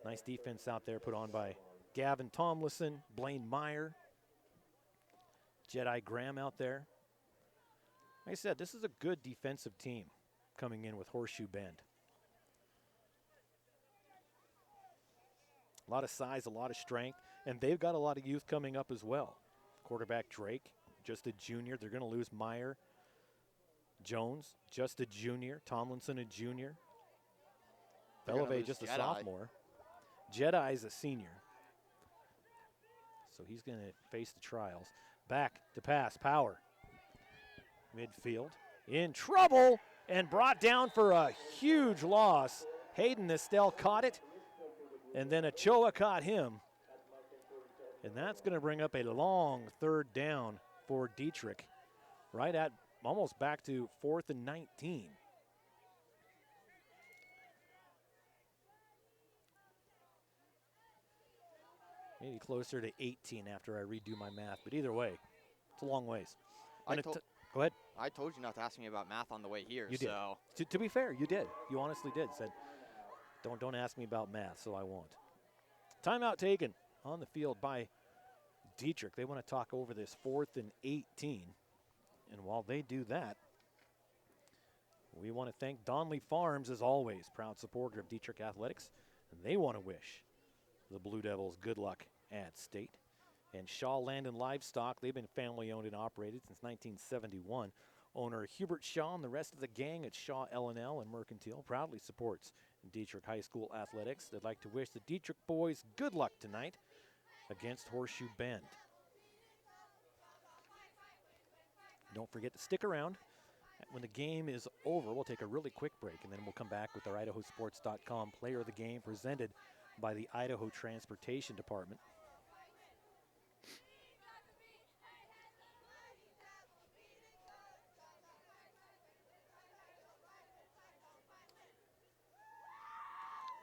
Nice defense out there put on by Gavin Tomlinson, Blaine Meyer, Jedi Graham out there. Like I said, this is a good defensive team coming in with Horseshoe Bend. A lot of size, a lot of strength, and they've got a lot of youth coming up as well. Quarterback Drake, just a junior. They're going to lose Meyer. Jones, just a junior. Tomlinson, a junior. Belove, just a sophomore. Jedi's a senior. So he's going to face the trials. Back to pass, Power. Midfield. In trouble and brought down for a huge loss. Hayden Estelle caught it. And then Ochoa caught him. And that's going to bring up a long 3rd down for Dietrich. Right at almost back to 4th and 19. Maybe closer to 18 after I redo my math. But either way, it's a long ways. Go ahead. I told you not to ask me about math on the way here. You did. To be fair, you did. You honestly did. Said, don't ask me about math, so I won't. Timeout taken on the field by Dietrich. They want to talk over this 4th and 18. And while they do that, We want to thank Donley Farms, as always, proud supporter of Dietrich Athletics. And they want to wish the Blue Devils good luck at state. And Shaw Land and Livestock, they've been family owned and operated since 1971. Owner Hubert Shaw and the rest of the gang at Shaw L&L and Mercantile proudly supports Dietrich High School athletics. They'd like to wish the Dietrich boys good luck tonight against Horseshoe Bend. Don't forget to stick around. When the game is over, we'll take a really quick break, and then we'll come back with our IdahoSports.com player of the game presented by the Idaho Transportation Department.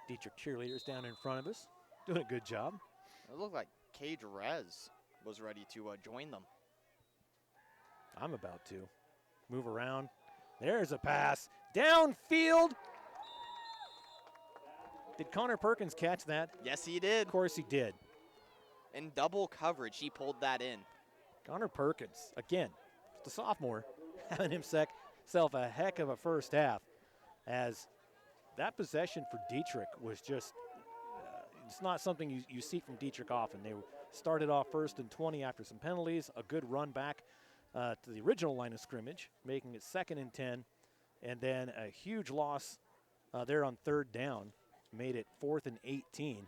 Dietrich cheerleaders down in front of us, doing a good job. It looked like Cage Rez was ready to join them. I'm about to. Move around. There's a pass. Downfield. Did Connor Perkins catch that? Yes, he did. Of course he did. In double coverage, he pulled that in. Connor Perkins, again, the sophomore, having himself a heck of a first half, as that possession for Dietrich was just, it's not something you see from Dietrich often. They started off 1st and 20 after some penalties, a good run back to the original line of scrimmage, making it 2nd and 10, and then a huge loss there on 3rd down, made it 4th and 18.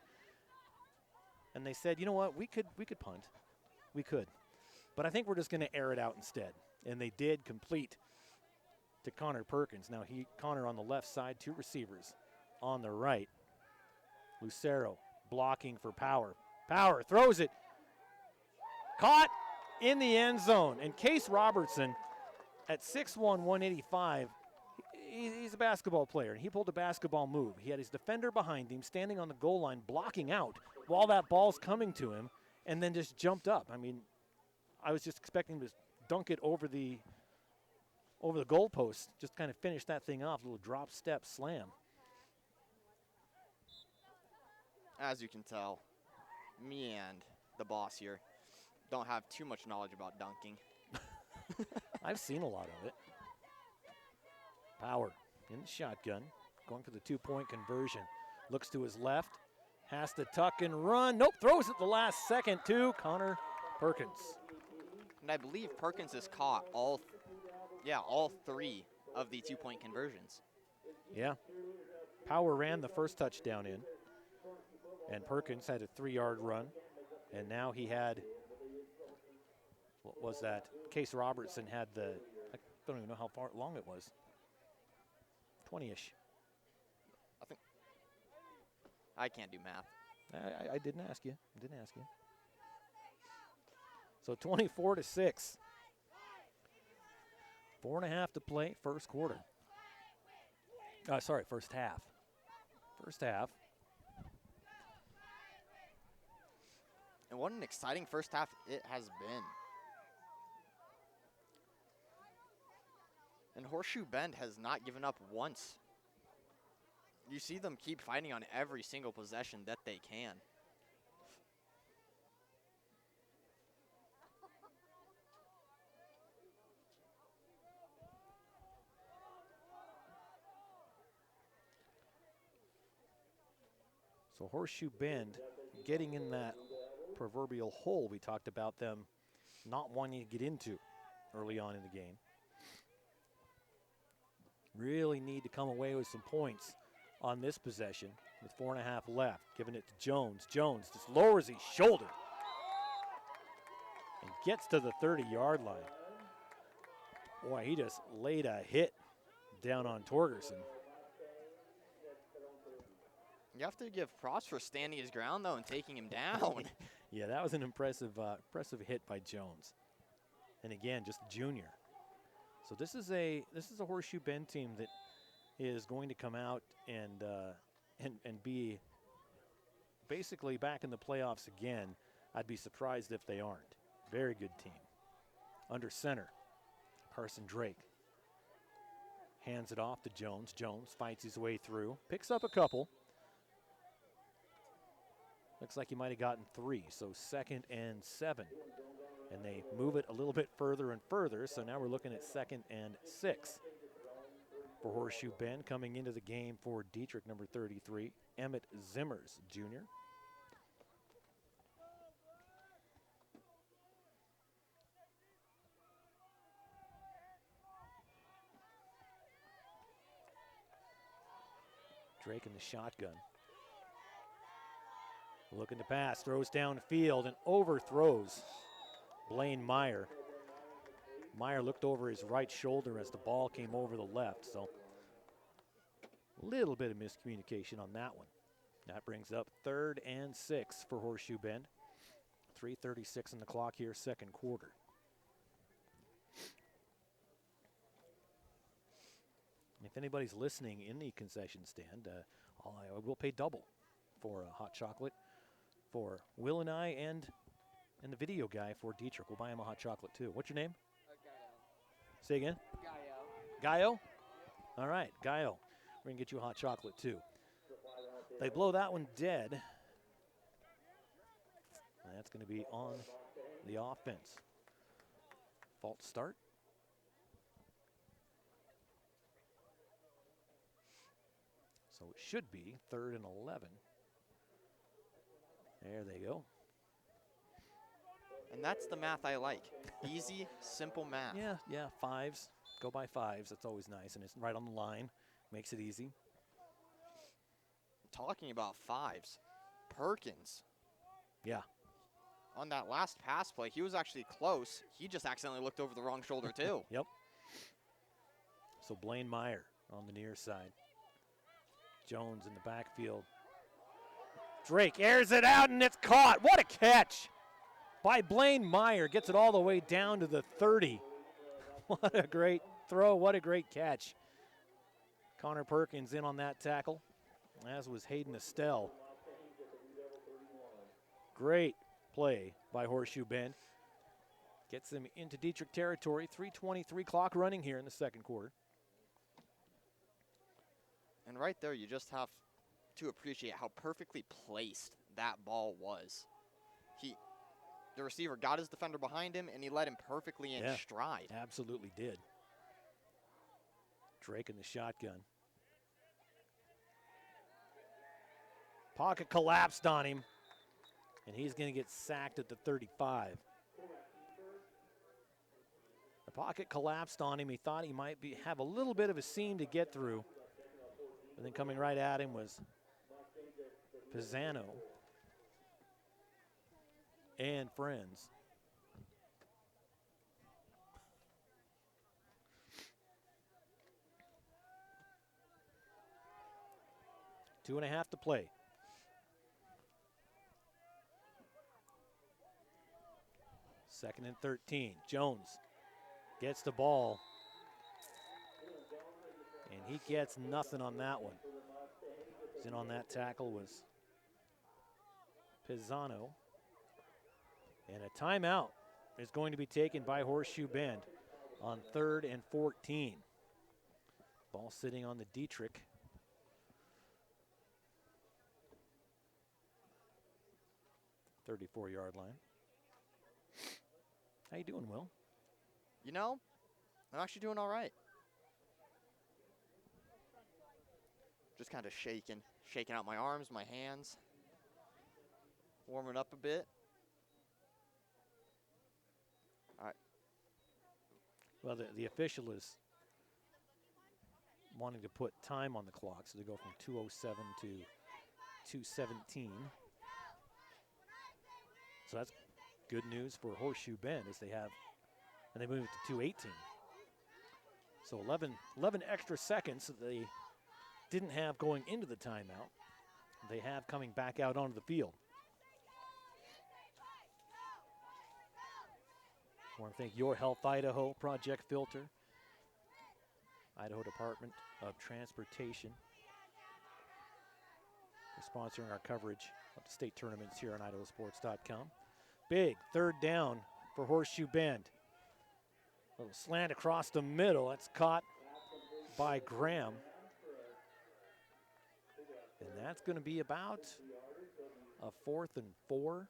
And they said, you know what, we could punt. We could. But I think we're just going to air it out instead. And they did complete to Connor Perkins. Now Connor on the left side, 2 receivers on the right. Lucero blocking for Power. Power throws it. Caught in the end zone. And Case Robertson at 6'1", 185, he's a basketball player, and he pulled a basketball move. He had his defender behind him, standing on the goal line, blocking out while that ball's coming to him, and then just jumped up. I mean, I was just expecting him to dunk it over the goalpost, just kind of finish that thing off, a little drop step slam. As you can tell, me and the boss here don't have too much knowledge about dunking. I've seen a lot of it. Power in the shotgun, going for the 2-point conversion. Looks to his left, has to tuck and run. Nope, throws it the last second to Connor Perkins. And I believe Perkins has caught all 3 of the 2-point conversions. Yeah. Power ran the first touchdown in, and Perkins had a 3-yard run, and now he had, what was that? Case Robertson had I don't even know how far long it was. 20-ish. I can't do math. I didn't ask you. So 24-6. 4.5 to play, first quarter. First half. And what an exciting first half it has been. And Horseshoe Bend has not given up once. You see them keep fighting on every single possession that they can. So Horseshoe Bend getting in that proverbial hole we talked about them not wanting to get into early on in the game. Really need to come away with some points on this possession with 4.5 left. Giving it to Jones. Jones just lowers his shoulder and gets to the 30-yard line. Boy, he just laid a hit down on Torgerson. You have to give props for standing his ground, though, and taking him down. Yeah, that was an impressive hit by Jones. And again, just a junior. So this is a Horseshoe Bend team that is going to come out and be basically back in the playoffs again. I'd be surprised if they aren't. Very good team. Under center, Carson Drake hands it off to Jones. Jones fights his way through, picks up a couple. Looks like he might have gotten 3, so 2nd and 7. And they move it a little bit further and further, so now we're looking at 2nd and 6 for Horseshoe Bend. Coming into the game for Dietrich, number 33, Emmett Zimmers Jr. Drake in the shotgun. Looking to pass, throws downfield and overthrows Blaine Meyer. Meyer looked over his right shoulder as the ball came over the left, so a little bit of miscommunication on that one. That brings up 3rd and 6 for Horseshoe Bend. 3:36 on the clock here, second quarter. If anybody's listening in the concession stand, I will pay double for hot chocolate for Will and I, and the video guy for Dietrich. We'll buy him a hot chocolate too. What's your name? Say again? Gaio. All right, Gaio. We're going to get you a hot chocolate too. They blow that one dead. And that's going to be on the offense. False start. So it should be 3rd and 11. There they go. And that's the math I like. Easy, simple math. Yeah, fives. Go by fives. That's always nice, and it's right on the line. Makes it easy. Talking about fives, Perkins. Yeah. On that last pass play, he was actually close. He just accidentally looked over the wrong shoulder, too. Yep. So Blaine Meyer on the near side. Jones in the backfield. Drake airs it out, and it's caught. What a catch by Blaine Meyer. Gets it all the way down to the 30. What a great throw. What a great catch. Connor Perkins in on that tackle, as was Hayden Estelle. Great play by Horseshoe Bend. Gets them into Dietrich territory. 3:23 clock running here in the second quarter. And right there, you just have to appreciate how perfectly placed that ball was. The receiver got his defender behind him, and he let him perfectly in stride. Absolutely did. Drake in the shotgun. Pocket collapsed on him, and he's going to get sacked at the 35. The pocket collapsed on him. He thought he might have a little bit of a seam to get through. And then coming right at him was Pisano and friends. Two and a half to play. Second and 13. Jones gets the ball. And he gets nothing on that one. In on that tackle was Pisano. And a timeout is going to be taken by Horseshoe Bend on 3rd and 14. Ball sitting on the Dietrich. .34-yard line. How you doing, Will? You know, I'm actually doing all right. Just kind of shaking out my arms, my hands, warming up a bit. All right. Well, the official is wanting to put time on the clock, so they go from 2:07 to 2:17. So that's good news for Horseshoe Bend as they have, and they move it to 2:18. So 11 extra seconds that they didn't have going into the timeout. They have coming back out onto the field. I want to thank Your Health Idaho, Project Filter, Idaho Department of Transportation for sponsoring our coverage of the state tournaments here on IdahoSports.com. Big 3rd down for Horseshoe Bend. A little slant across the middle. That's caught by Graham. And that's going to be about a 4th and 4.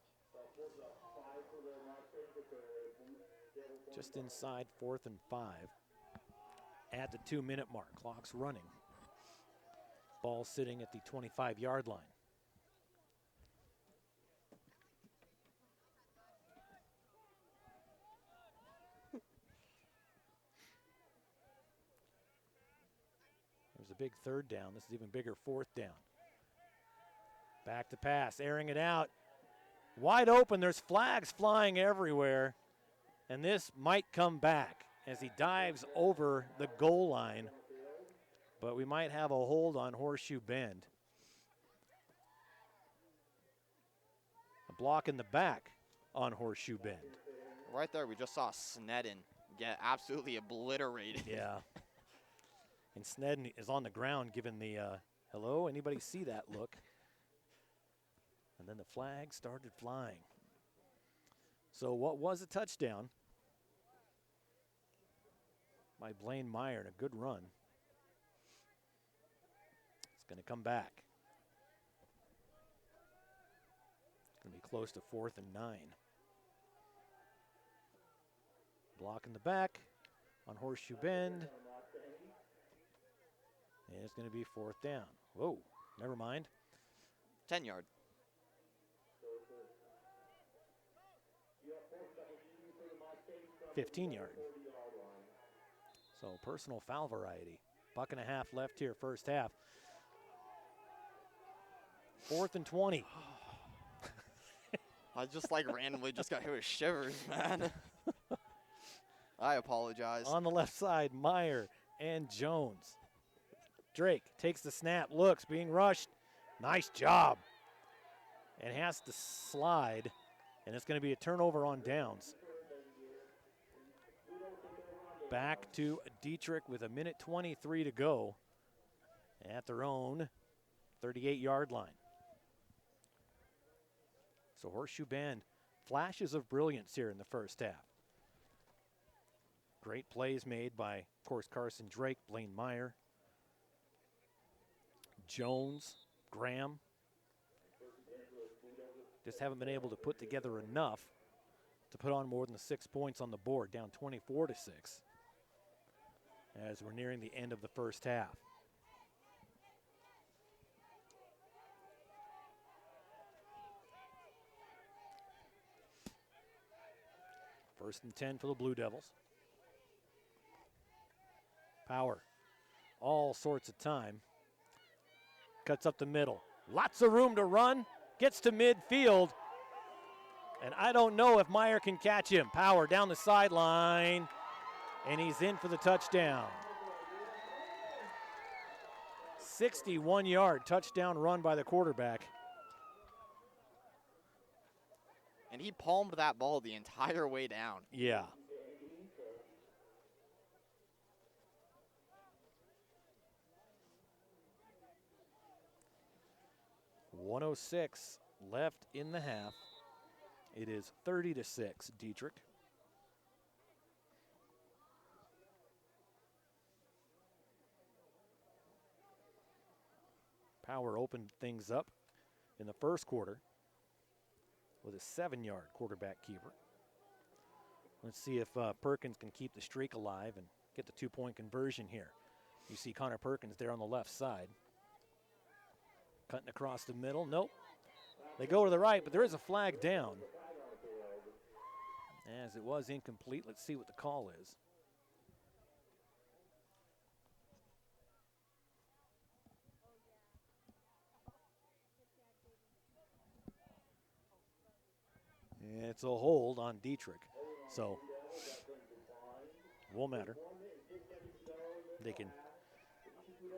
Just inside 4th and 5. at the 2-minute mark. Clock's running. Ball sitting at the 25-yard line. There's a big 3rd down. This is even bigger 4th down. Back to pass, airing it out. Wide open, there's flags flying everywhere. And this might come back as he dives over the goal line. But we might have a hold on Horseshoe Bend. A block in the back on Horseshoe Bend. Right there, we just saw Sneddon get absolutely obliterated. Yeah. And Sneddon is on the ground giving the hello, anybody see that look? And then the flag started flying. So what was a touchdown by Blaine Meyer and a good run. It's going to come back. It's going to be close to 4th and 9. Block in the back on Horseshoe Bend. And it's going to be 4th down. Whoa, never mind. 10-yard. $15-yard. So personal foul variety. $1.50 left here, first half. 4th and 20. I just like randomly just got hit with shivers, man. I apologize. On the left side, Meyer and Jones. Drake takes the snap, looks, being rushed. Nice job. And has to slide, and it's going to be a turnover on downs. Back to Dietrich with 1:23 to go at their own 38-yard line. So Horseshoe Bend, flashes of brilliance here in the first half. Great plays made by, of course, Carson Drake, Blaine Meyer, Jones, Graham. Just haven't been able to put together enough to put on more than 6 points on the board, down 24-6 as we're nearing the end of the first half. First and 10 for the Blue Devils. Power, all sorts of time. Cuts up the middle. Lots of room to run. Gets to midfield. And I don't know if Meyer can catch him. Power down the sideline. And he's in for the touchdown. 61-yard touchdown run by the quarterback. And he palmed that ball the entire way down. Yeah. $106 left in the half. It is 30-6, Dietrich. Power opened things up in the first quarter with a 7-yard quarterback keeper. Let's see if Perkins can keep the streak alive and get the 2-point conversion here. You see Connor Perkins there on the left side. Cutting across the middle. Nope. They go to the right, but there is a flag down. As it was incomplete, let's see what the call is. It's a hold on Dietrich, so won't matter. They can,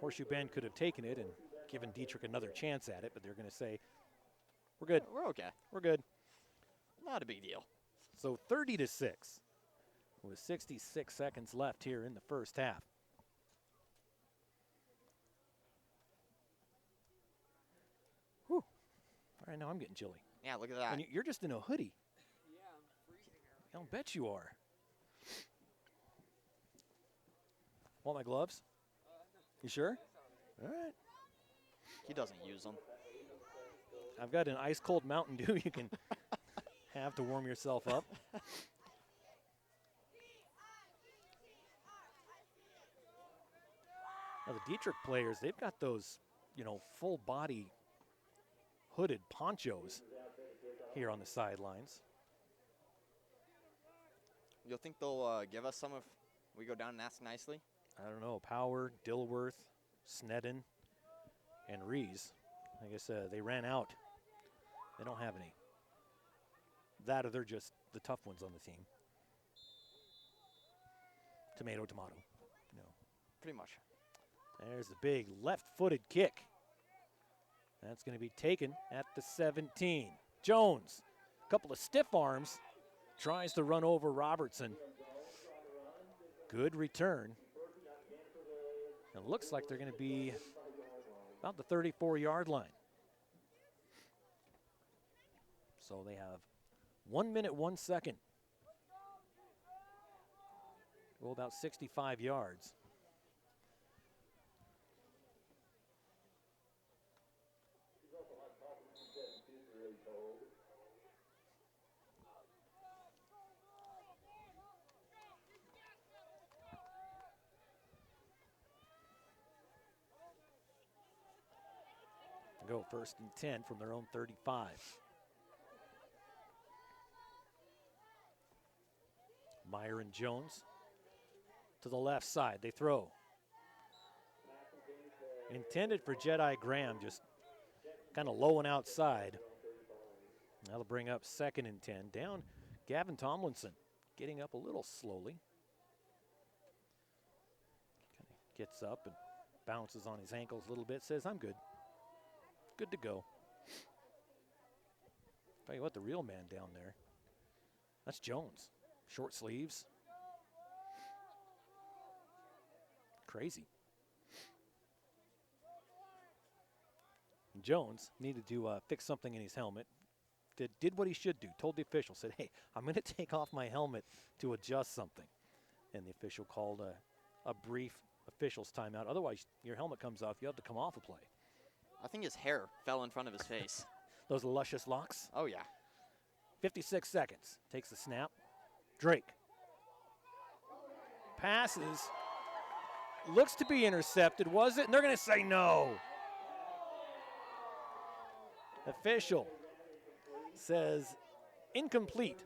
Horseshoe Bend could have taken it and given Dietrich another chance at it, but they're going to say, we're good. We're okay. We're good. Not a big deal. So 30-6 with 66 seconds left here in the first half. Whew. All right, now I'm getting chilly. Yeah, look at that. And you're just in a hoodie. Yeah, I'm freezing here. I'll bet you are. Want my gloves? You sure? All right. He doesn't use them. I've got an ice cold Mountain Dew you can have to warm yourself up. Now the Dietrich players, they've got those, full body hooded ponchos here on the sidelines. You'll think they'll give us some if we go down and ask nicely? I don't know. Power, Dilworth, Sneddon, and Rees. I guess they ran out. They don't have any. That or they're just the tough ones on the team. Tomato, tomato. No. Pretty much. There's the big left-footed kick. That's going to be taken at the 17. Jones, a couple of stiff arms, tries to run over Robertson. Good return. It looks like they're going to be about the 34-yard line. So they have 1 minute, 1 second. Well, about 65 yards. Go 1st and 10 from their own 35. Meyer and Jones to the left side. They throw. Intended for Jedi Graham, just kind of low and outside. That'll bring up 2nd and 10. Down Gavin Tomlinson, getting up a little slowly. Kind of gets up and bounces on his ankles a little bit, says, I'm good. Good to go. Tell you what, the real man down there, that's Jones. Short sleeves. Crazy. And Jones needed to fix something in his helmet. Did what he should do. Told the official, said, hey, I'm going to take off my helmet to adjust something. And the official called a brief official's timeout. Otherwise, your helmet comes off. You have to come off a play. I think his hair fell in front of his face. Those luscious locks? Oh, yeah. 56 seconds. Takes the snap. Drake. Passes. Looks to be intercepted, was it? And they're going to say no. Official says incomplete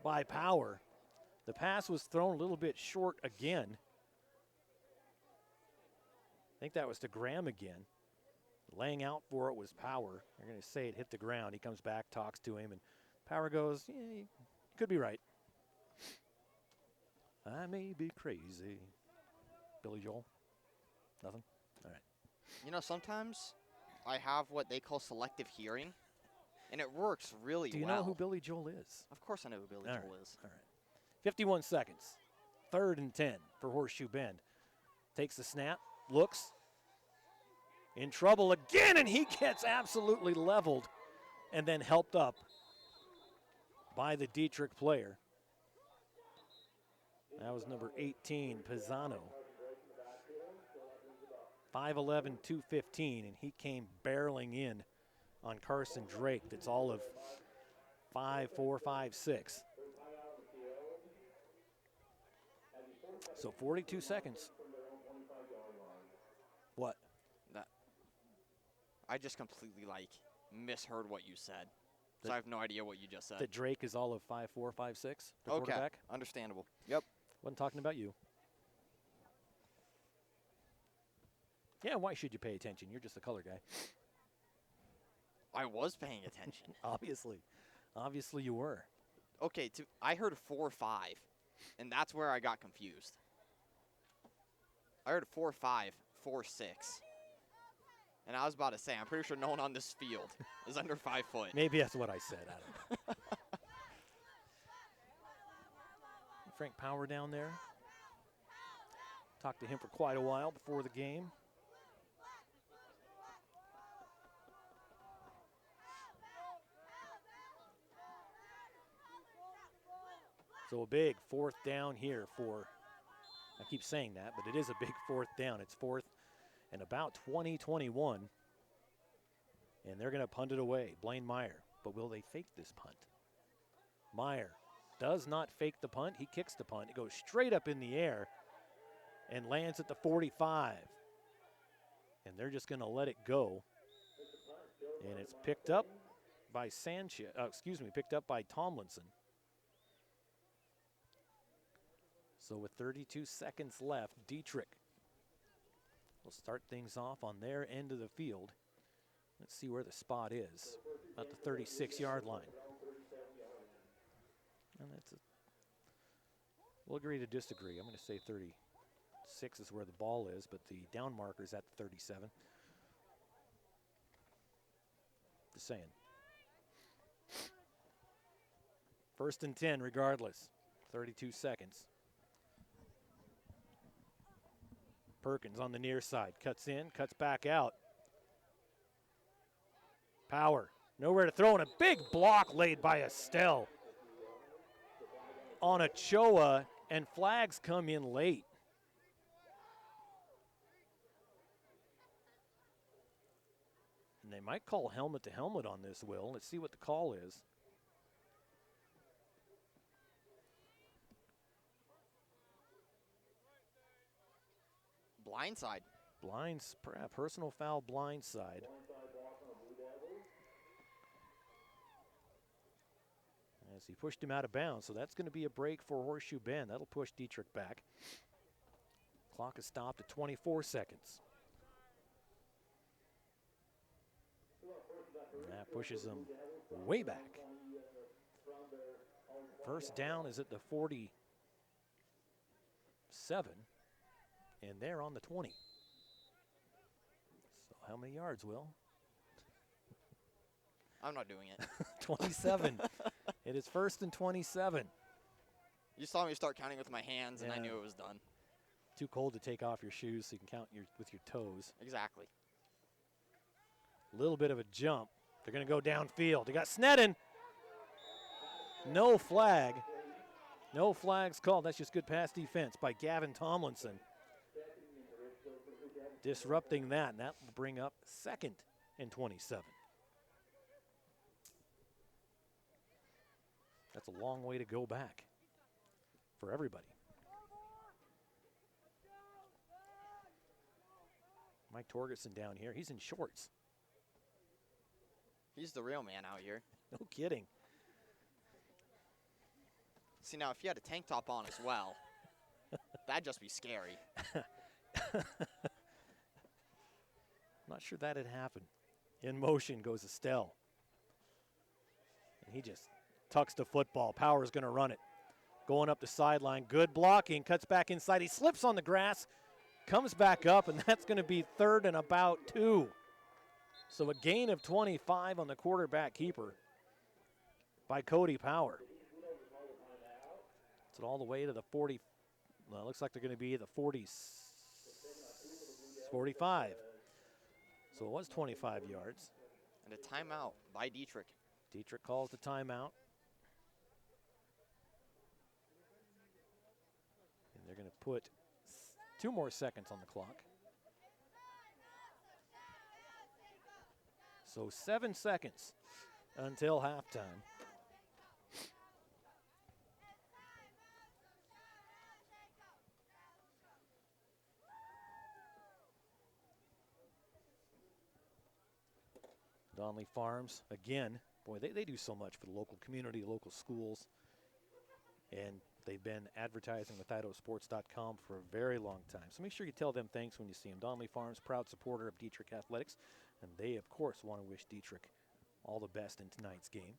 by Power. The pass was thrown a little bit short again. I think that was to Graham again. Laying out for it was Power. They're going to say it hit the ground. He comes back, talks to him, and Power goes, yeah, you could be right. I may be crazy. Billy Joel? Nothing? All right. Sometimes I have what they call selective hearing, and it works really well. Do you know who Billy Joel is? Of course I know who Billy Joel is. All right. 51 seconds. 3rd and 10 for Horseshoe Bend. Takes the snap, looks. In trouble again, and he gets absolutely leveled and then helped up by the Dietrich player. That was number 18, Pisano. 5'11", 215, and he came barreling in on Carson Drake. That's all of 5'4", 5'6". So 42 seconds. What? I just completely, misheard what you said. So I have no idea what you just said. That Drake is all of 5'4", 5'6", the quarterback? Understandable. Yep. Wasn't talking about you. Yeah, why should you pay attention? You're just a color guy. I was paying attention. Obviously you were. Okay, I heard 4-5, and that's where I got confused. I heard 4-5, 4-6. And I was about to say, I'm pretty sure no one on this field is under 5 foot. Maybe that's what I said. I don't know. Frank Power down there. Talked to him for quite a while before the game. So a big 4th down here for, I keep saying that, but it is a big 4th down. It's 4th and about 20-21. And they're going to punt it away. Blaine Meyer. But will they fake this punt? Meyer does not fake the punt. He kicks the punt. It goes straight up in the air. and lands at the 45. And they're just going to let it go. And it's picked up by picked up by Tomlinson. So with 32 seconds left, Dietrich will start things off on their end of the field. Let's see where the spot is. At the 36-yard line. And we'll agree to disagree. I'm going to say 36 is where the ball is, but the down marker is at the 37. Just saying. 1st and 10 regardless. 32 seconds. Perkins on the near side. Cuts in, cuts back out. Power. Nowhere to throw, and a big block laid by Estelle on Ochoa, and flags come in late. And they might call helmet to helmet on this, Will. Let's see what the call is. Blindside. Personal foul blindside. As he pushed him out of bounds, so that's going to be a break for Horseshoe Bend. That'll push Dietrich back. Clock is stopped at 24 seconds. And that pushes them way back. First down is at the 47, and they're on the 20. So how many yards, Will? I'm not doing it. 27. It is 1st and 27. You saw me start counting with my hands, and I knew it was done. Too cold to take off your shoes so you can count with your toes. Exactly. A little bit of a jump. They're going to go downfield. They got Sneddon. No flag. No flags called. That's just good pass defense by Gavin Tomlinson. Disrupting that, and that will bring up 2nd and 27. That's a long way to go back for everybody. Mike Torgerson down here. He's in shorts. He's the real man out here. No kidding. See, now, if he had a tank top on as well, that'd just be scary. Not sure that'd happen. In motion goes Estelle. And he just tucks the football. Power's going to run it. Going up the sideline. Good blocking. Cuts back inside. He slips on the grass. Comes back up, and that's going to be 3rd and about 2. So a gain of 25 on the quarterback keeper by Cody Power. So all the way to the 40. Well, it looks like they're going to be the 45. So it was 25 yards. And a timeout by Dietrich. Dietrich calls the timeout. And they're going to put 2 more seconds on the clock. So 7 seconds until halftime. Donley Farms, again, boy, they do so much for the local community, local schools. And they've been advertising with IdahoSports.com for a very long time. So make sure you tell them thanks when you see them. Donley Farms, proud supporter of Dietrich Athletics. And they, of course, want to wish Dietrich all the best in tonight's game.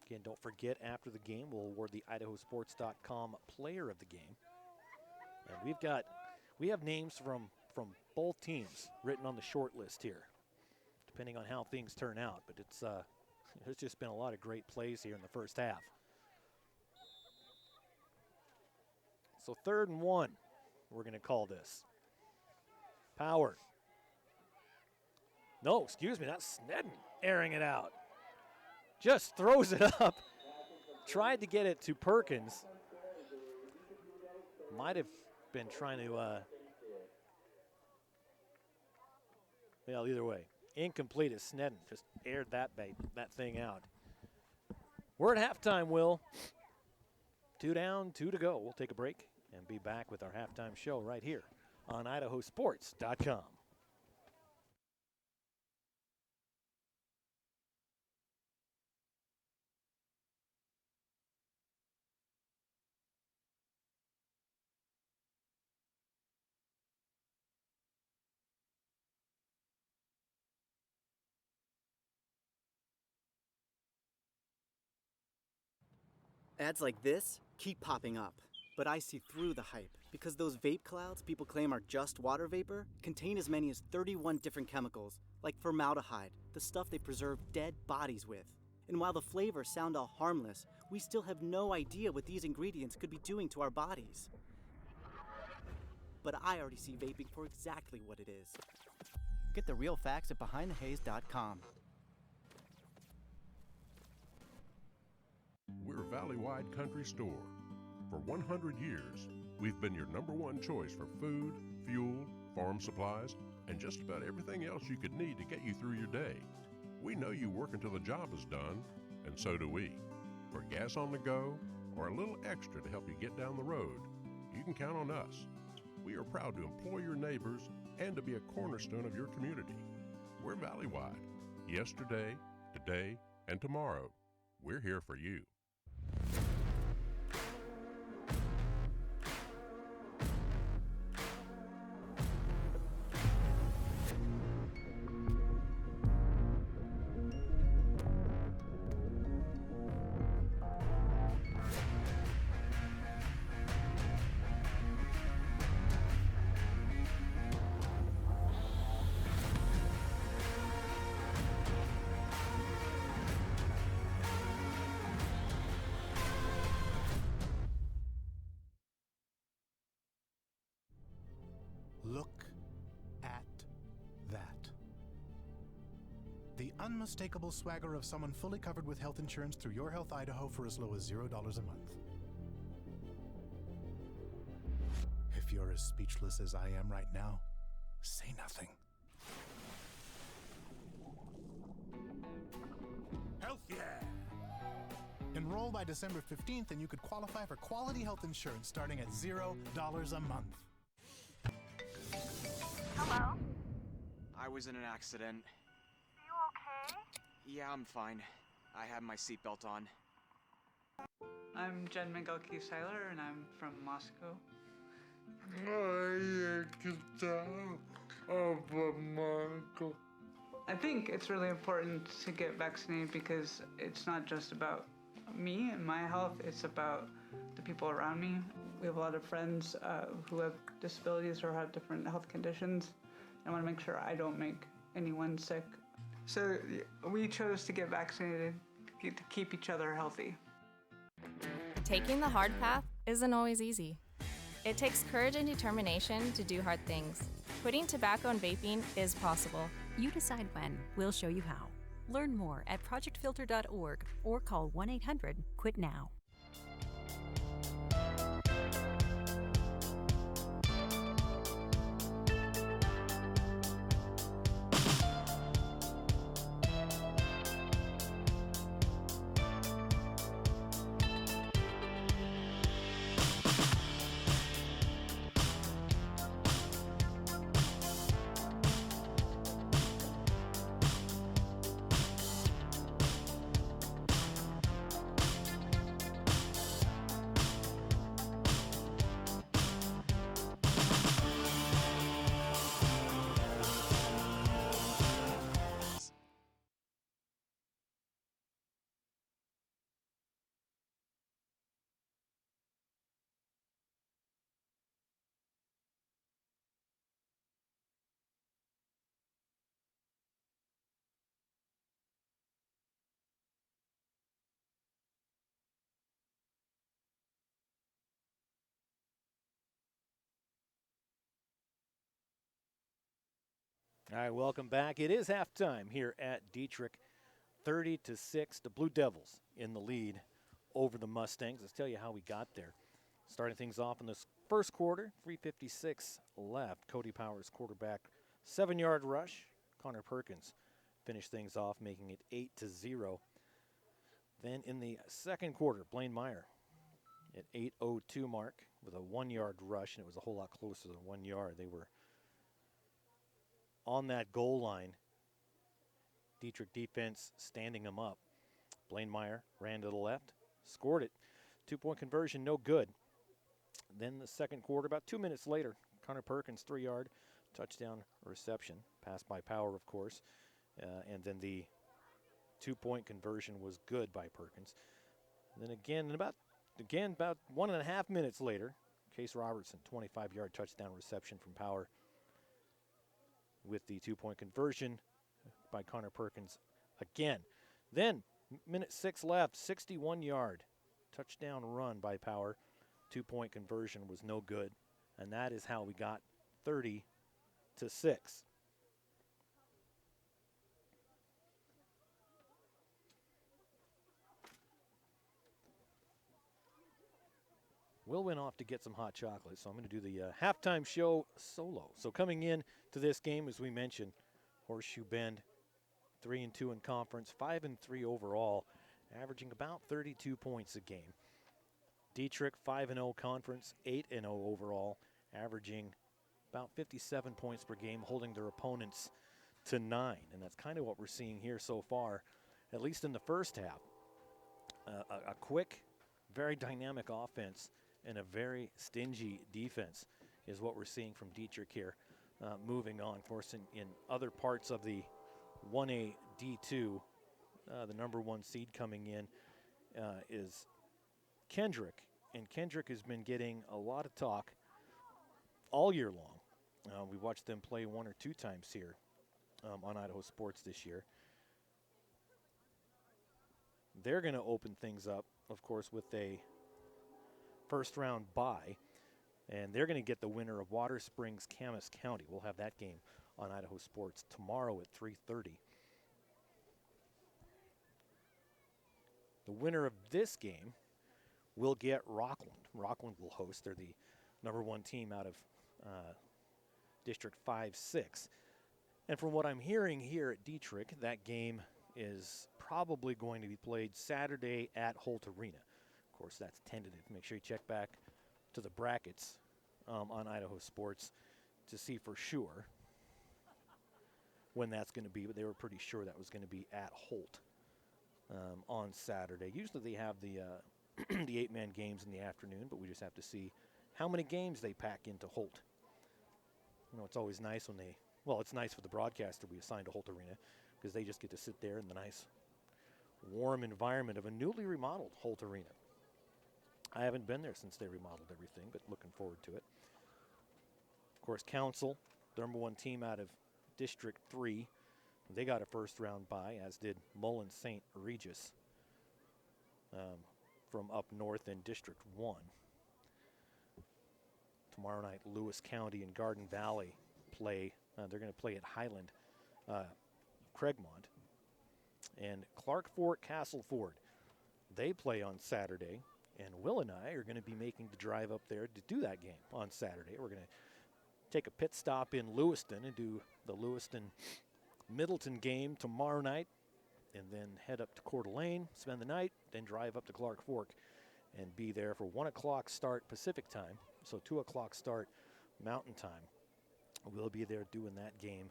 Again, don't forget, after the game, we'll award the IdahoSports.com player of the game. And we have names from both teams written on the short list here, depending on how things turn out. But it's there's just been a lot of great plays here in the first half. So 3rd and 1, we're going to call this. Power. No, excuse me, that's Sneddon airing it out. Just throws it up. Tried to get it to Perkins. Might have been trying to, well, either way. Incomplete as Sneddon just aired that thing out. We're at halftime, Will. 2 down, 2 to go. We'll take a break and be back with our halftime show right here on IdahoSports.com. Ads like this keep popping up, but I see through the hype because those vape clouds people claim are just water vapor contain as many as 31 different chemicals, like formaldehyde, the stuff they preserve dead bodies with. And while the flavors sound all harmless, we still have no idea what these ingredients could be doing to our bodies. But I already see vaping for exactly what it is. Get the real facts at BehindTheHaze.com. We're Valley-wide Country Store. For 100 years, we've been your #1 choice for food, fuel, farm supplies, and just about everything else you could need to get you through your day. We know you work until the job is done, and so do we. For gas on the go, or a little extra to help you get down the road, you can count on us. We are proud to employ your neighbors and to be a cornerstone of your community. We're Valley-wide. Yesterday, today, and tomorrow. We're here for you. Look at that. The unmistakable swagger of someone fully covered with health insurance through Your Health Idaho for as low as $0 a month. If you're as speechless as I am right now, say nothing. Health yeah! Enroll by December 15th and you could qualify for quality health insurance starting at $0 a month. Hello? I was in an accident. You okay? Yeah, I'm fine. I had my seatbelt on. I'm Jen Migalki-Seiler, and I'm from Moscow. I think it's really important to get vaccinated because it's not just about me and my health, it's about the people around me. We have a lot of friends who have disabilities or have different health conditions. I want to make sure I don't make anyone sick. So we chose to get vaccinated to keep each other healthy. Taking the hard path isn't always easy. It takes courage and determination to do hard things. Quitting tobacco and vaping is possible. You decide when. We'll show you how. Learn more at projectfilter.org or call 1-800-QUIT-NOW. All right, welcome back. It is halftime here at Dietrich. 30-6, the Blue Devils in the lead over the Mustangs. Let's tell you how we got there. Starting things off in this first quarter, 3:56 left. Cody Powers, quarterback, 7-yard rush. Connor Perkins finish things off, making it 8-0. Then in the second quarter, Blaine Meyer at 8:02 mark with a 1-yard rush, and it was a whole lot closer than 1 yard. They were on that goal line. Dietrich defense standing them up. Blaine Meyer ran to the left, scored it. 2-point conversion, no good. Then the second quarter, about 2 minutes later, Connor Perkins, 3-yard touchdown reception. Passed by Power, of course. And then the 2-point conversion was good by Perkins. And then again, about 1.5 minutes later, Case Robertson, 25-yard touchdown reception from Power with the 2-point conversion by Connor Perkins again. Then, minute 6 left, 61-yard touchdown run by Power. 2-point conversion was no good. And that is how we got 30-6. Will went off to get some hot chocolate, so I'm going to do the halftime show solo. So coming in to this game, as we mentioned, Horseshoe Bend, 3-2 in conference, 5-3 overall, averaging about 32 points a game. Dietrich, 5-0 conference, 8-0 overall, averaging about 57 points per game, holding their opponents to 9. And that's kind of what we're seeing here so far, at least in the first half. A quick, very dynamic offense and a very stingy defense is what we're seeing from Dietrich here. Moving on, of course, in other parts of the 1A D2, the number 1 seed coming in is Kendrick. And Kendrick has been getting a lot of talk all year long. We watched them play 1 or 2 times here on Idaho Sports this year. They're going to open things up, of course, with a first-round bye, and they're going to get the winner of Water Springs, Camas County. We'll have that game on Idaho Sports tomorrow at 3:30. The winner of this game will get Rockland. Rockland will host. They're the number 1 team out of District 5-6. And from what I'm hearing here at Dietrich, that game is probably going to be played Saturday at Holt Arena. Of course, that's tentative. Make sure you check back to the brackets on Idaho Sports to see for sure when that's going to be, but they were pretty sure that was going to be at Holt on Saturday. Usually they have the the 8-man games in the afternoon, but we just have to see how many games they pack into Holt. You know, it's always nice when they, well, it's nice for the broadcaster we assigned to Holt Arena because they just get to sit there in the nice warm environment of a newly remodeled Holt Arena. I haven't been there since they remodeled everything, but looking forward to it. Of course, Council, the number 1 team out of District 3, they got a first-round bye, as did Mullen St. Regis from up north in District 1. Tomorrow night, Lewis County and Garden Valley play. They're going to play at Highland, Craigmont. And Clark Fort, Castle Ford, they play on Saturday. And Will and I are going to be making the drive up there to do that game on Saturday. We're going to take a pit stop in Lewiston and do the Lewiston-Middleton game tomorrow night, and then head up to Coeur d'Alene, spend the night, then drive up to Clark Fork and be there for 1 o'clock start Pacific time, so 2 o'clock start Mountain time. We'll be there doing that game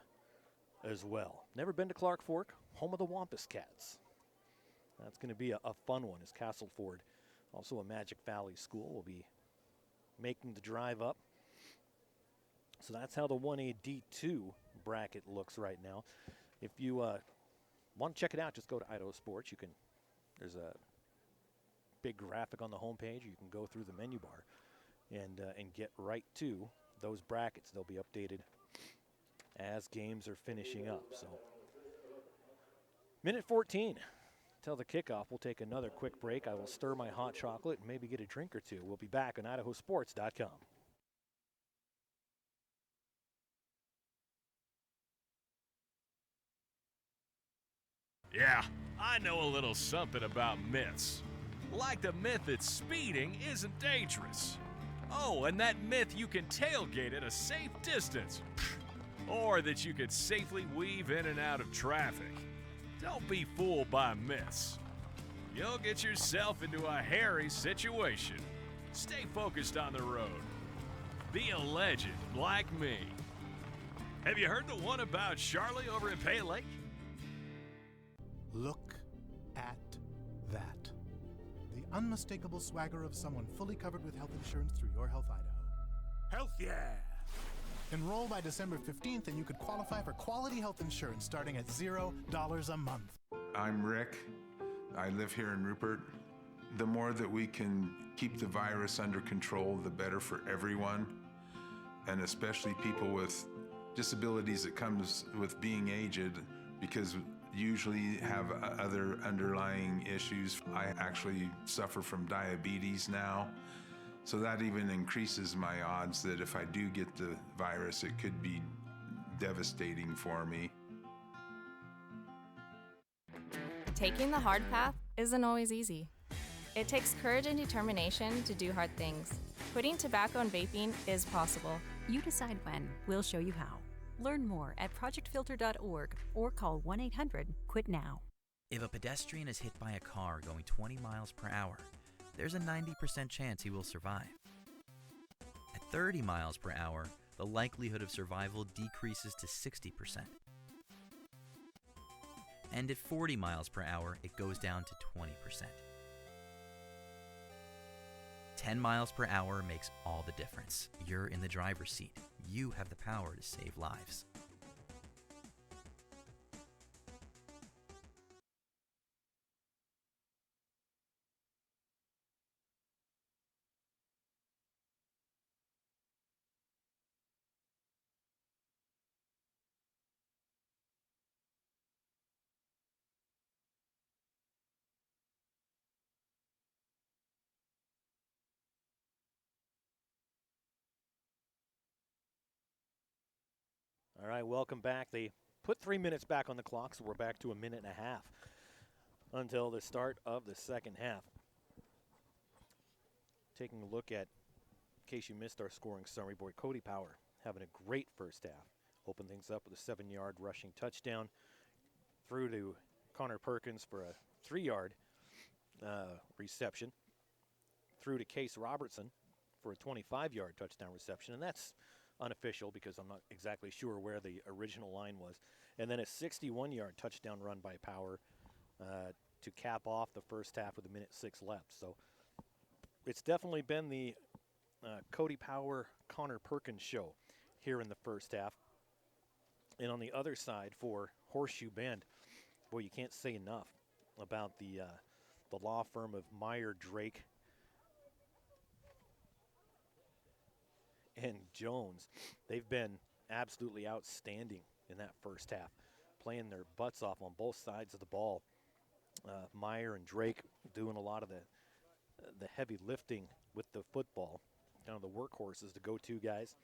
as well. Never been to Clark Fork, home of the Wampus Cats. That's going to be a fun one, as Castleford, also a Magic Valley school, will be making the drive up. So that's how the 1A D2 bracket looks right now. If you want to check it out, just go to Idaho Sports. There's a big graphic on the homepage. You can go through the menu bar and get right to those brackets. They'll be updated as games are finishing up. So, minute 14 till the kickoff. We'll take another quick break. I will stir my hot chocolate and maybe get a drink or two. We'll be back on IdahoSports.com. Yeah, I know a little something about myths. Like the myth that speeding isn't dangerous. Oh, and that myth you can tailgate at a safe distance. or that you could safely weave in and out of traffic. Don't be fooled by myths. You'll get yourself into a hairy situation. Stay focused on the road. Be a legend like me. Have you heard the one about Charlie over at Pay Lake? Look at that. The unmistakable swagger of someone fully covered with health insurance through Your Health Idaho. Health yeah! Enroll by December 15th and you could qualify for quality health insurance starting at $0 a month. I'm Rick. I live here in Rupert. The more that we can keep the virus under control, the better for everyone, and especially people with disabilities that comes with being aged, because usually have other underlying issues. I actually suffer from diabetes now, so that even increases my odds that if I do get the virus, it could be devastating for me. Taking the hard path isn't always easy. It takes courage and determination to do hard things. Quitting tobacco and vaping is possible. You decide when. We'll show you how. Learn more at projectfilter.org or call 1-800-QUIT-NOW. If a pedestrian is hit by a car going 20 miles per hour, there's a 90% chance he will survive. At 30 miles per hour, the likelihood of survival decreases to 60%. And at 40 miles per hour, it goes down to 20%. 10 miles per hour makes all the difference. You're in the driver's seat. You have the power to save lives. All right, welcome back. They put 3 minutes back on the clock, so we're back to a minute and a half until the start of the second half. Taking a look at, in case you missed our scoring summary, boy, Cody Power having a great first half. Open things up with a 7-yard rushing touchdown through to Connor Perkins for a 3-yard reception, through to Case Robertson for a 25-yard touchdown reception, and that's unofficial because I'm not exactly sure where the original line was. And then a 61-yard touchdown run by Power to cap off the first half with 1:06 left. So it's definitely been the Cody Power, Connor Perkins show here in the first half. And on the other side for Horseshoe Bend, boy, you can't say enough about the law firm of Meyer, Drake, and Jones. They've been absolutely outstanding in that first half, playing their butts off on both sides of the ball. Meyer and Drake doing a lot of the heavy lifting with the football, kind of the workhorses, the go-to guys.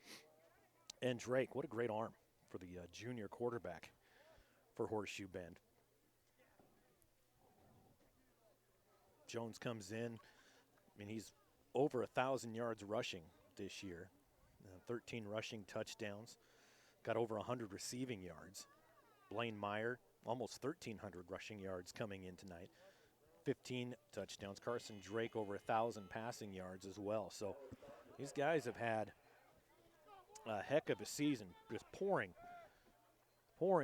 And Drake, what a great arm for the junior quarterback for Horseshoe Bend. Jones comes in. I mean, he's over 1,000 yards rushing this year. 13 rushing touchdowns, got over 100 receiving yards. Blaine Meyer, almost 1,300 rushing yards coming in tonight. 15 touchdowns. Carson Drake over 1,000 passing yards as well. So these guys have had a heck of a season, just pouring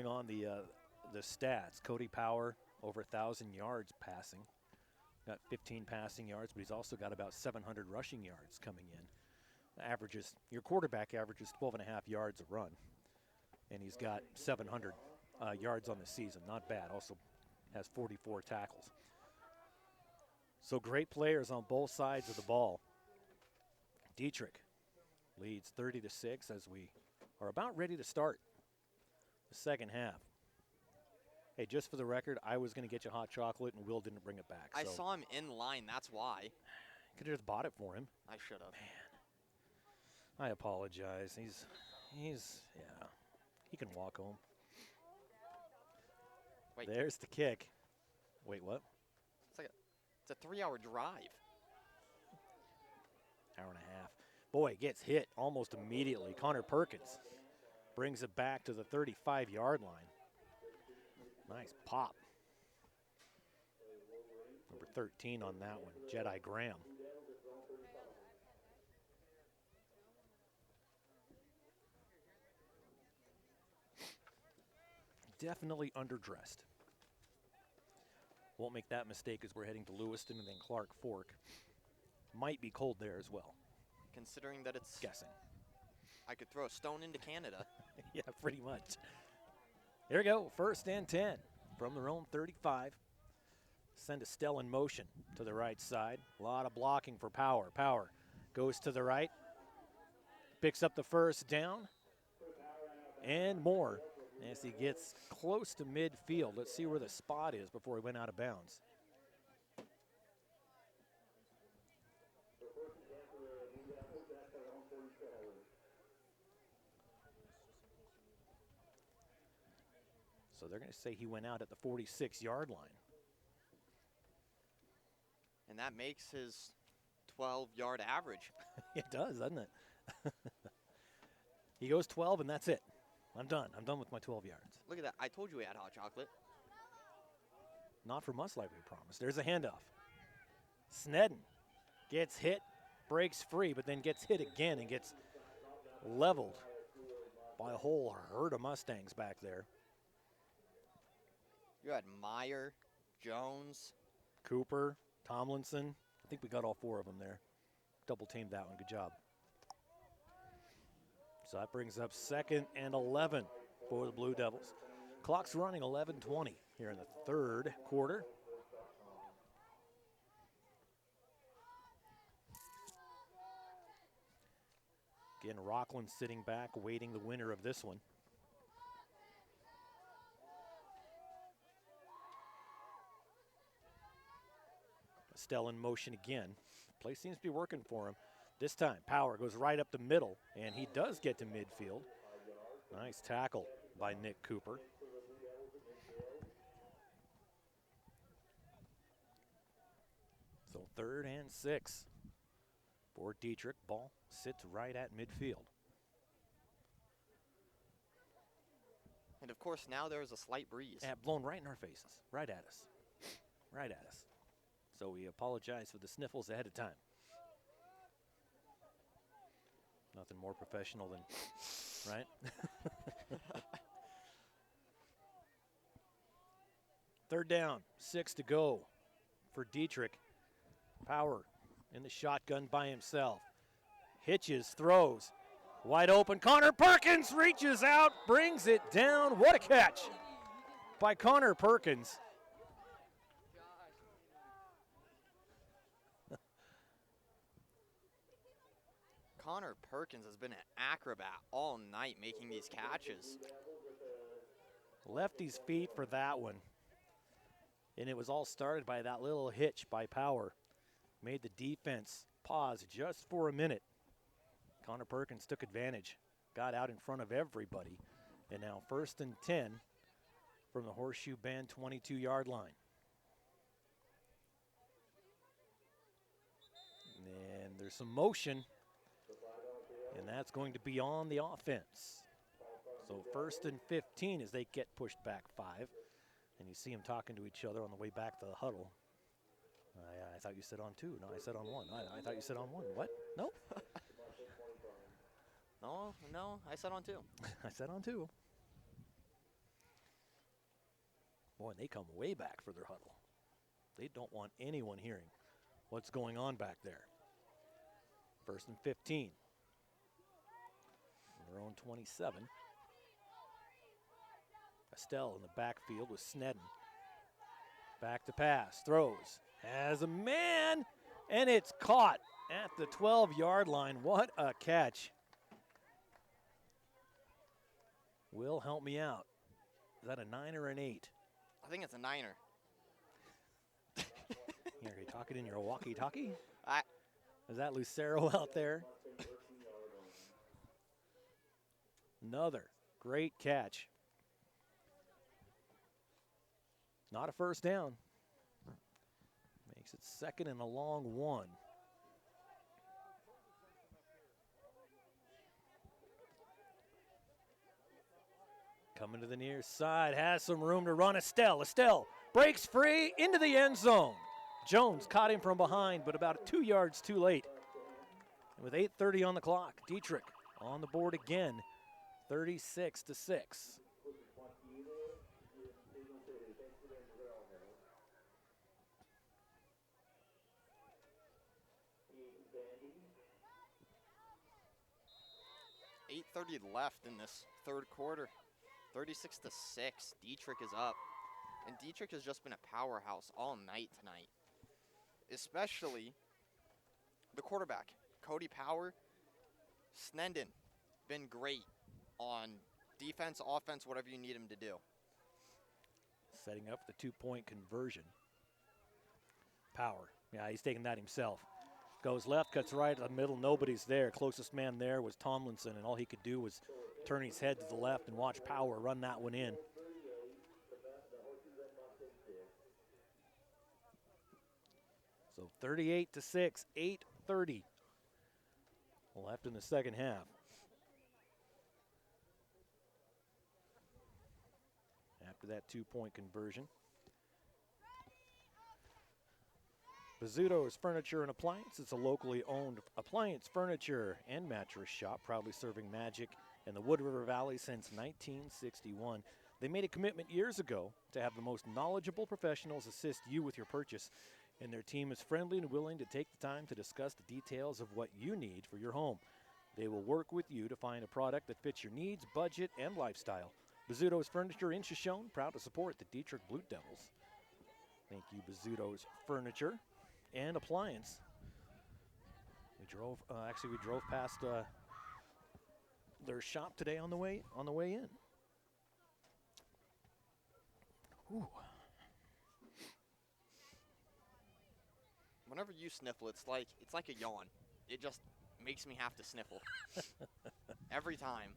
on the stats. Cody Power over 1,000 yards passing. Got 15 passing yards, but he's also got about 700 rushing yards coming in. Your quarterback averages 12.5 yards a run, and he's got 700 yards on the season. Not bad. Also has 44 tackles. So great players on both sides of the ball. Dietrich leads 30-6 as we are about ready to start the second half. Hey, just for the record, I was going to get you hot chocolate, and Will didn't bring it back. I saw him in line. That's why. Could have just bought it for him. I should have. Man. I apologize. He's yeah. He can walk home. Wait. There's the kick. Wait, what? It's a 3-hour drive. Hour and a half. Boy, gets hit almost immediately. Connor Perkins Brings it back to the 35-yard line. Nice pop. Number 13 on that one, Jedi Graham. Definitely underdressed. Won't make that mistake as we're heading to Lewiston and then Clark Fork. Might be cold there as well. Considering that it's... Guessing. I could throw a stone into Canada. Yeah, pretty much. Here we go, 1st and 10 from their own 35. Send Estelle in motion to the right side. A lot of blocking for Power. Power goes to the right. Picks up the 1st down. And more as he gets close to midfield. Let's see where the spot is before he went out of bounds. So they're going to say he went out at the 46-yard line. And that makes his 12-yard average. It does, doesn't it? He goes 12, and that's it. I'm done. I'm done with my 12 yards. Look at that. I told you we had hot chocolate. Not from us like we promised. There's a handoff. Snedden gets hit, breaks free, but then gets hit again and gets leveled by a whole herd of Mustangs back there. You had Meyer, Jones, Cooper, Tomlinson. I think we got all 4 of them there. Double teamed that one. Good job. So that brings up 2nd and 11 for the Blue Devils. Clock's running 11:20 here in the 3rd quarter. Again, Rockland sitting back, waiting the winner of this one. Estelle in motion again. Play seems to be working for him. This time, Power goes right up the middle, and he does get to midfield. Nice tackle by Nick Cooper. So 3rd and 6 for Dietrich. Ball sits right at midfield. and of course now there is a slight breeze. Yeah, blown right in our faces, right at us, right at us. So we apologize for the sniffles ahead of time. Nothing more professional than, right? 3rd down, 6 to go for Dietrich. Power in the shotgun by himself. Hitches, throws, wide open. Connor Perkins reaches out, brings it down. What a catch by Connor Perkins. Connor Perkins has been an acrobat all night making these catches. Lefty's feet for that one. And it was all started by that little hitch by Power. Made the defense pause just for a minute. Connor Perkins took advantage, got out in front of everybody. And now 1st and 10 from the Horseshoe Band 22-yard line. And there's some motion, and that's going to be on the offense. So 1st and 15 as they get pushed back 5. And you see them talking to each other on the way back to the huddle. I thought you said on 2. No, I said on 1. I thought you said on 1. What? No? No, I said on 2. I said on 2. Boy, and they come way back for their huddle. They don't want anyone hearing what's going on back there. 1st and 15. On their own 27. Estelle in the backfield with Snedden. Back to pass, throws, has a man, and it's caught at the 12-yard line. What a catch. Will, help me out. Is that a 9 or an 8? I think it's a 9er. Are you talking in your walkie-talkie? I Is that Lucero out there? Another great catch. Not a 1st down. Makes it 2nd and a long 1. coming to the near side, has some room to run. Estelle breaks free into the end zone. Jones caught him from behind, but about 2 yards too late. And with 8:30 on the clock, Dietrich on the board again, 36-6. .8:30 left in this third quarter. 36-6. Dietrich is up. And Dietrich has just been a powerhouse all night tonight. Especially the quarterback, Cody Power. Snenden, been great on defense, offense, whatever you need him to do. Setting up the two-point conversion. Power, yeah, he's taking that himself. Goes left, cuts right to the middle, nobody's there. Closest man there was Tomlinson, and all he could do was turn his head to the left and watch Power run that one in. So 38-6, 8:30 left in the second half. After that two-point conversion. Bizzuto's Furniture and Appliance is a locally owned appliance, furniture, and mattress shop, proudly serving Magic in the Wood River Valley since 1961. They made a commitment years ago to have the most knowledgeable professionals assist you with your purchase, and their team is friendly and willing to take the time to discuss the details of what you need for your home. They will work with you to find a product that fits your needs, budget, and lifestyle. Bizzuto's Furniture in Shoshone, proud to support the Dietrich Blue Devils. Thank you, Bizzuto's Furniture and Appliance. We drove past their shop today on the way in. Ooh. Whenever you sniffle, it's like a yawn. It just makes me have to sniffle. Every time.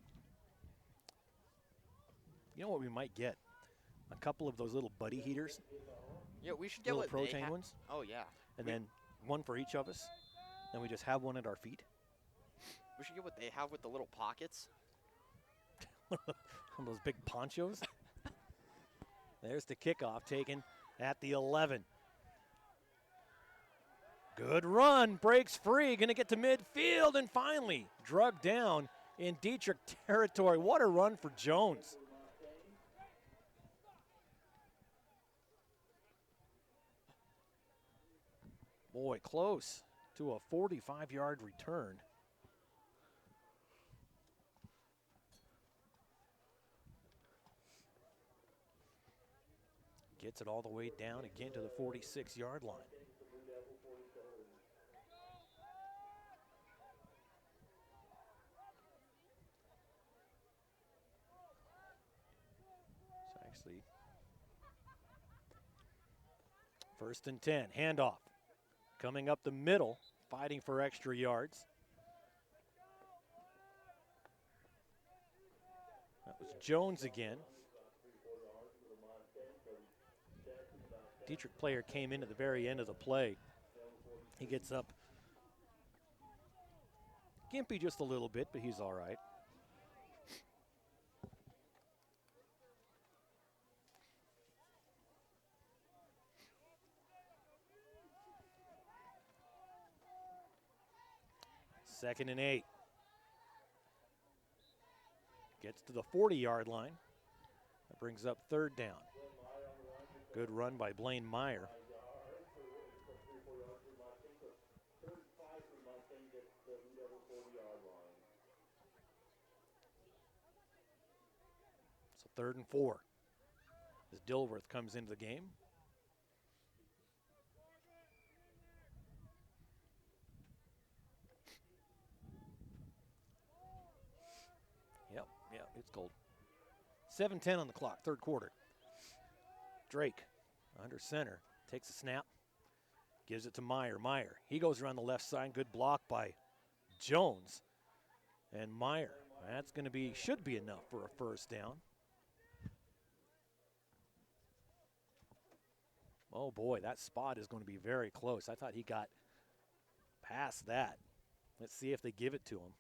You know what we might get? A couple of those little buddy heaters. Yeah, we should get little what propane ones. Oh, yeah. And then one for each of us. Then we just have one at our feet. We should get what they have with the little pockets. Those big ponchos. There's the kickoff taken at the 11. Good run, breaks free, going to get to midfield, and finally drugged down in Dietrich territory. What a run for Jones. Boy, close to a 45-yard return. Gets it all the way down again to the 46-yard line. It's actually 1st and 10, handoff. Coming up the middle, fighting for extra yards. That was Jones again. Dietrich player came in at the very end of the play. He gets up gimpy just a little bit, but he's all right. Second and 8. Gets to the 40-yard line. That brings up 3rd down. Good run by Blaine Meyer. So 3rd and 4 as Dilworth comes into the game. Yep, it's cold. 7:10 on the clock, 3rd quarter. Drake under center, takes a snap, gives it to Meyer. Meyer, he goes around the left side, good block by Jones. And Meyer, that's going to be, should be enough for a 1st down. Oh boy, that spot is going to be very close. I thought he got past that. Let's see if they give it to him.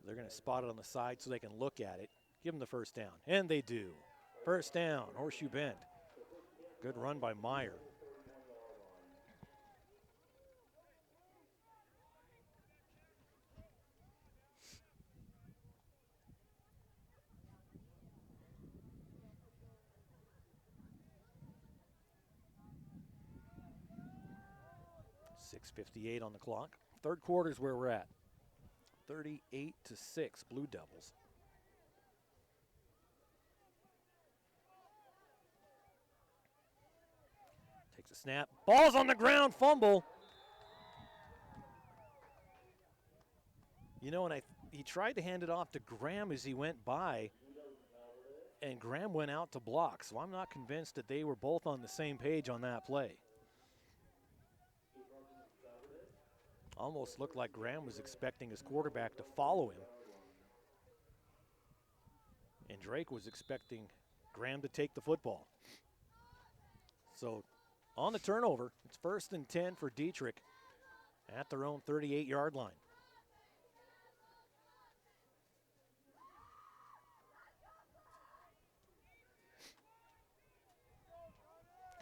They're going to spot it on the side so they can look at it. Give them the first down. And they do. First down, Horseshoe Bend. Good run by Meyer. .6:58 on the clock. Third quarter's where we're at. 38-6, Blue Devils. Takes a snap. Ball's on the ground, fumble. You know, and he tried to hand it off to Graham as he went by, and Graham went out to block. So I'm not convinced that they were both on the same page on that play. Almost looked like Graham was expecting his quarterback to follow him. And Drake was expecting Graham to take the football. So on the turnover, it's 1st and 10 for Dietrich at their own 38-yard line.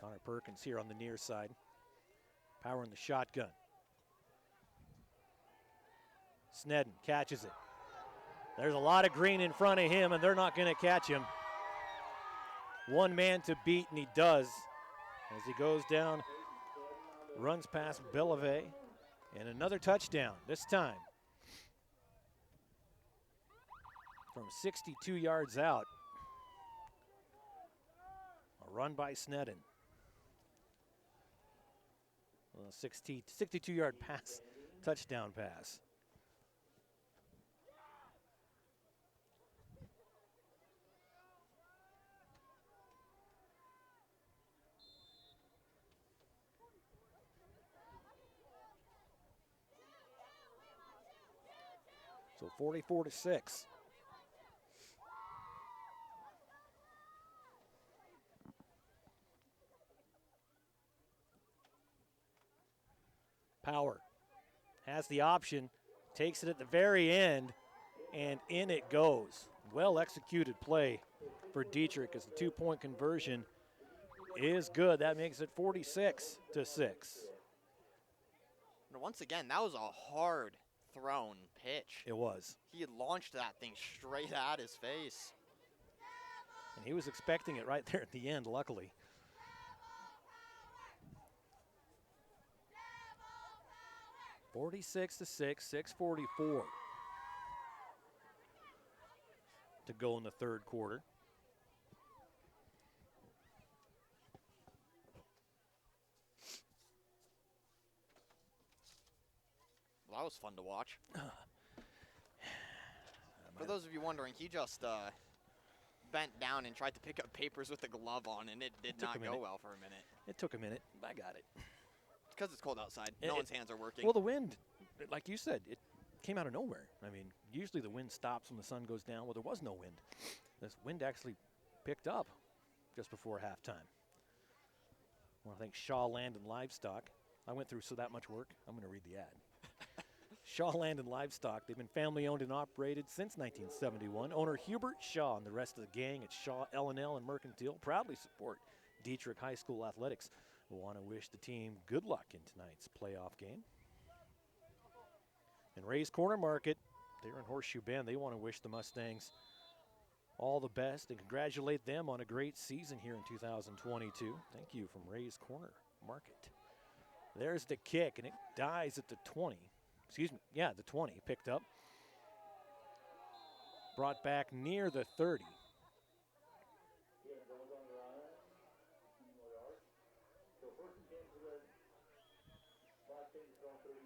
Connor Perkins here on the near side, powering the shotgun. Snedden catches it. There's a lot of green in front of him, and they're not going to catch him. One man to beat, and he does. As he goes down, runs past Bellevue, and another touchdown, this time from 62 yards out. A run by Snedden. Well, 62-yard pass, touchdown pass. So 44-6. Power has the option, takes it at the very end, and in it goes. Well executed play for Dietrich as the 2-point conversion is good. That makes it 46-6. Once again, that was a hard thrown pitch. It was. He had launched that thing straight at his face. And he was expecting it right there at the end, luckily. (46-6), 6:44 to go in the third quarter. Well, that was fun to watch. For those of you wondering, he just bent down and tried to pick up papers with the glove on, and it did not go well for a minute. It took a minute. I got it. Because it's cold outside. No one's hands are working. Well, the wind, like you said, it came out of nowhere. I mean, usually the wind stops when the sun goes down. Well, there was no wind. This wind actually picked up just before halftime. Well, I think Shaw Land and Livestock. I went through that much work. I'm going to read the ad. Shaw Land and Livestock. They've been family owned and operated since 1971. Owner Hubert Shaw and the rest of the gang at Shaw L&L and Mercantile proudly support Dietrich High School athletics. We want to wish the team good luck in tonight's playoff game. And Ray's Corner Market, they're in Horseshoe Bend. They want to wish the Mustangs all the best and congratulate them on a great season here in 2022. Thank you from Ray's Corner Market. There's the kick, and it dies at the 20. Excuse me, yeah, the 20 picked up. Brought back near the 30.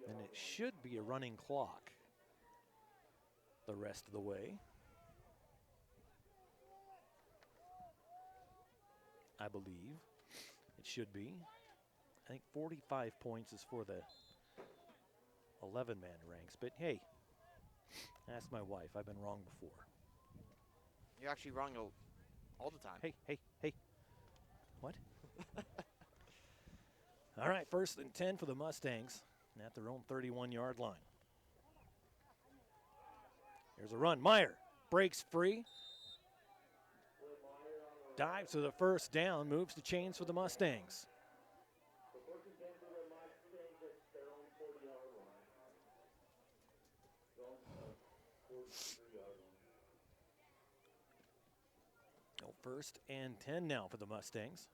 And it should be a running clock the rest of the way. I believe it should be. I think 45 points is for the 11-man ranks. But hey, ask my wife. I've been wrong before. You're actually wrong all the time. Hey. What? All right, 1st and 10 for the Mustangs at their own 31-yard line. Here's a run. Meyer breaks free. Dives to the first down, moves the chains for the Mustangs. No, 1st and 10 now for the Mustangs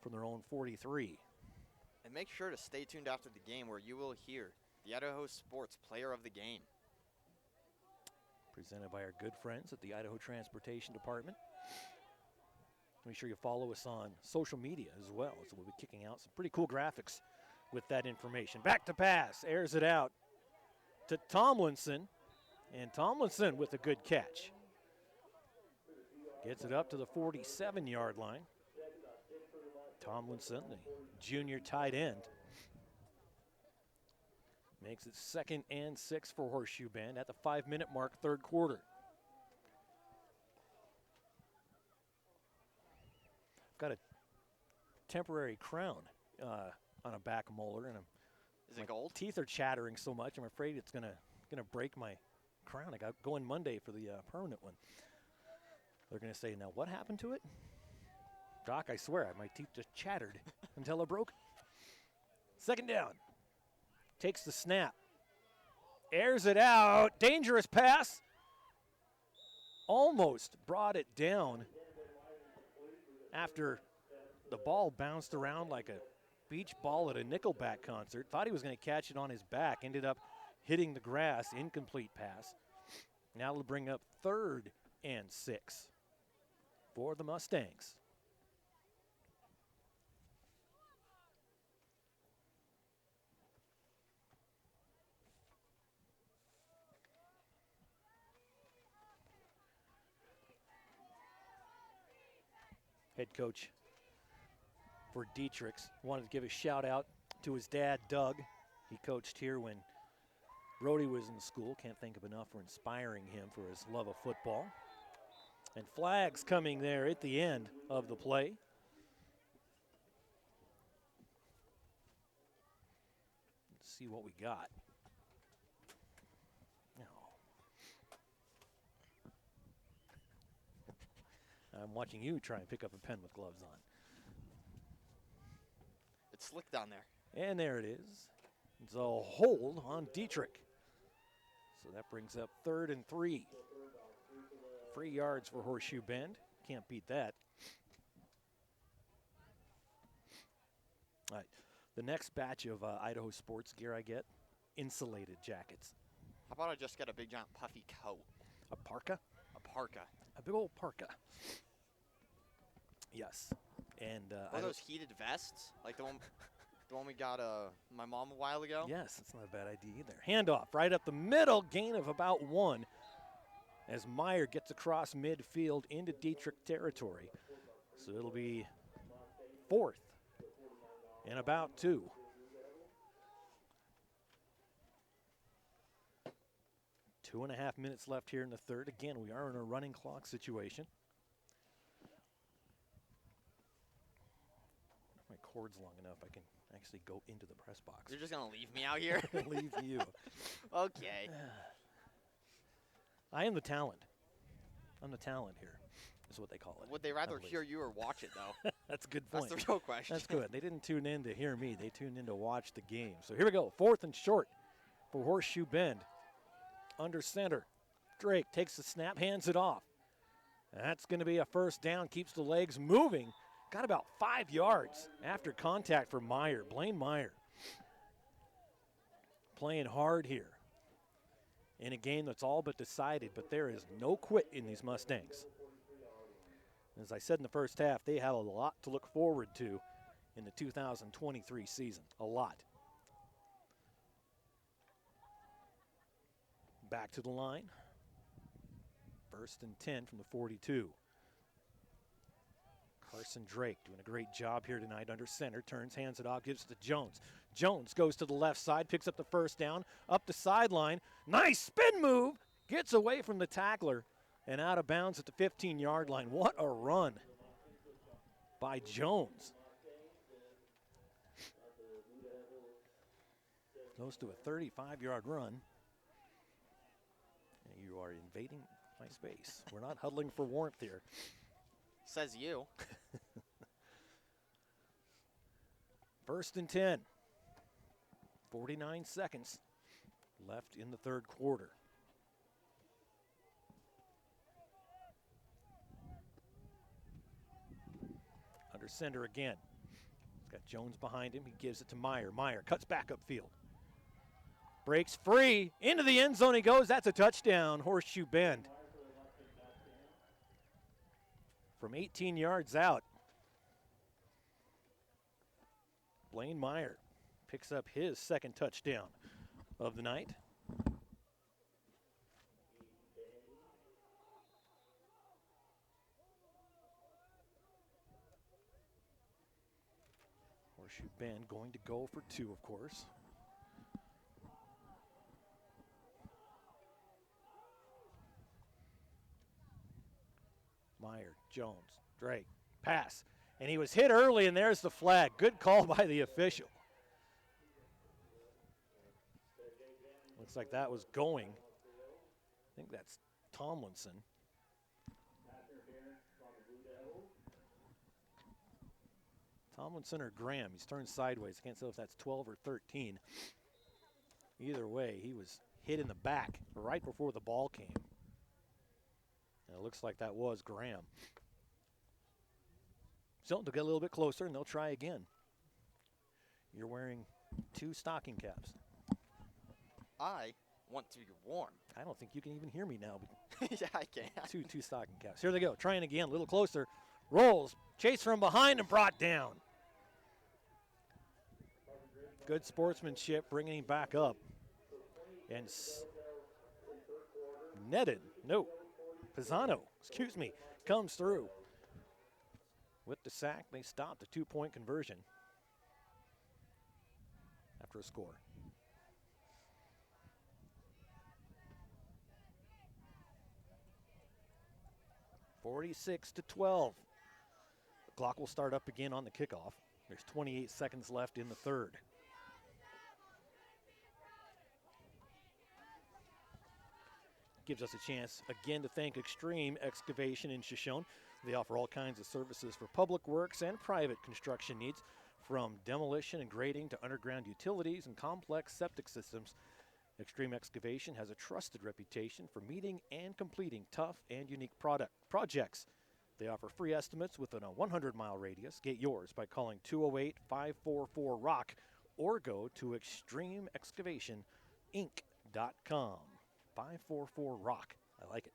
from their own 43. And make sure to stay tuned after the game where you will hear the Idaho Sports Player of the Game. Presented by our good friends at the Idaho Transportation Department. Make sure you follow us on social media as well, so we'll be kicking out some pretty cool graphics with that information. Back to pass, airs it out to Tomlinson, and Tomlinson with a good catch. Gets it up to the 47-yard line. Tomlinson, the junior tight end, makes it 2nd and 6 for Horseshoe Bend at the 5-minute mark, 3rd quarter. Got a temporary crown on a back molar, and Is it gold? Teeth are chattering so much. I'm afraid it's gonna break my crown. I got going Monday for the permanent one. They're gonna say, now what happened to it? Doc, I swear, my teeth just chattered until they're broken. 2nd down. Takes the snap. Airs it out. Dangerous pass. Almost brought it down after the ball bounced around like a beach ball at a Nickelback concert. Thought he was going to catch it on his back. Ended up hitting the grass. Incomplete pass. Now it'll bring up 3rd and 6 for the Mustangs. Head coach for Dietrich wanted to give a shout out to his dad, Doug. He coached here when Brody was in school. Can't think of enough for inspiring him for his love of football. And flags coming there at the end of the play. Let's see what we got. I'm watching you try and pick up a pen with gloves on. It's slick down there. And there it is. It's a hold on Dietrich. So that brings up 3rd and 3. 3 yards for Horseshoe Bend. Can't beat that. All right. The next batch of Idaho sports gear I get, insulated jackets. How about I just get a big giant puffy coat? A parka? A parka. A big old parka. Yes. And are those heated vests? Like the one we got my mom a while ago? Yes, it's not a bad idea either. Handoff right up the middle, gain of about 1 as Meyer gets across midfield into Dietrich territory. So it'll be 4th and about 2. Two and a half minutes left here in the 3rd. Again, we are in a running clock situation. My cord's long enough, I can actually go into the press box. You're just going to leave me out here? Leave you. Okay. I am the talent. I'm the talent here, is what they call it. Would they rather hear you or watch it, though? That's a good point. That's the real question. That's good. They didn't tune in to hear me. They tuned in to watch the game. So here we go. 4th and short for Horseshoe Bend. Under center. Drake takes the snap, hands it off. That's going to be a 1st down, keeps the legs moving. Got about 5 yards after contact for Meyer, Blaine Meyer. Playing hard here in a game that's all but decided, but there is no quit in these Mustangs. As I said in the first half, they have a lot to look forward to in the 2023 season. A lot. Back to the line. 1st and 10 from the 42. Carson Drake doing a great job here tonight under center. Turns, hands it off, gives it to Jones. Jones goes to the left side, picks up the 1st down, up the sideline. Nice spin move. Gets away from the tackler and out of bounds at the 15-yard line. What a run by Jones. Goes to a 35-yard run. You are invading my space. We're not huddling for warmth here. Says you. 1st and 10. 49 seconds left in the third quarter. Under center again. He's got Jones behind him. He gives it to Meyer. Meyer cuts back upfield. Breaks free. Into the end zone he goes. That's a touchdown. Horseshoe Bend. From 18 yards out. Blaine Meyer picks up his second touchdown of the night. Horseshoe Bend going to go for 2, of course. Meyer, Jones, Drake, pass. And he was hit early, and there's the flag. Good call by the official. Looks like that was going. I think that's Tomlinson. Tomlinson or Graham. He's turned sideways. I can't tell if that's 12 or 13. Either way, he was hit in the back right before the ball came. And it looks like that was Graham. So they'll get a little bit closer and they'll try again. You're wearing 2 stocking caps. I want to be warm. I don't think you can even hear me now. Yeah, I can. Two stocking caps. Here they go. Trying again. A little closer. Rolls. Chase from behind and brought down. Good sportsmanship bringing him back up. And netted. No. Pisano, excuse me, comes through. With the sack, they stop the 2-point conversion after a score. (46-12). The clock will start up again on the kickoff. There's 28 seconds left in the third. Gives us a chance again to thank Extreme Excavation in Shoshone. They offer all kinds of services for public works and private construction needs, from demolition and grading to underground utilities and complex septic systems. Extreme Excavation has a trusted reputation for meeting and completing tough and unique projects. They offer free estimates within a 100-mile radius. Get yours by calling 208-544-ROCK or go to extremeexcavationinc.com. 544-ROCK. I like it.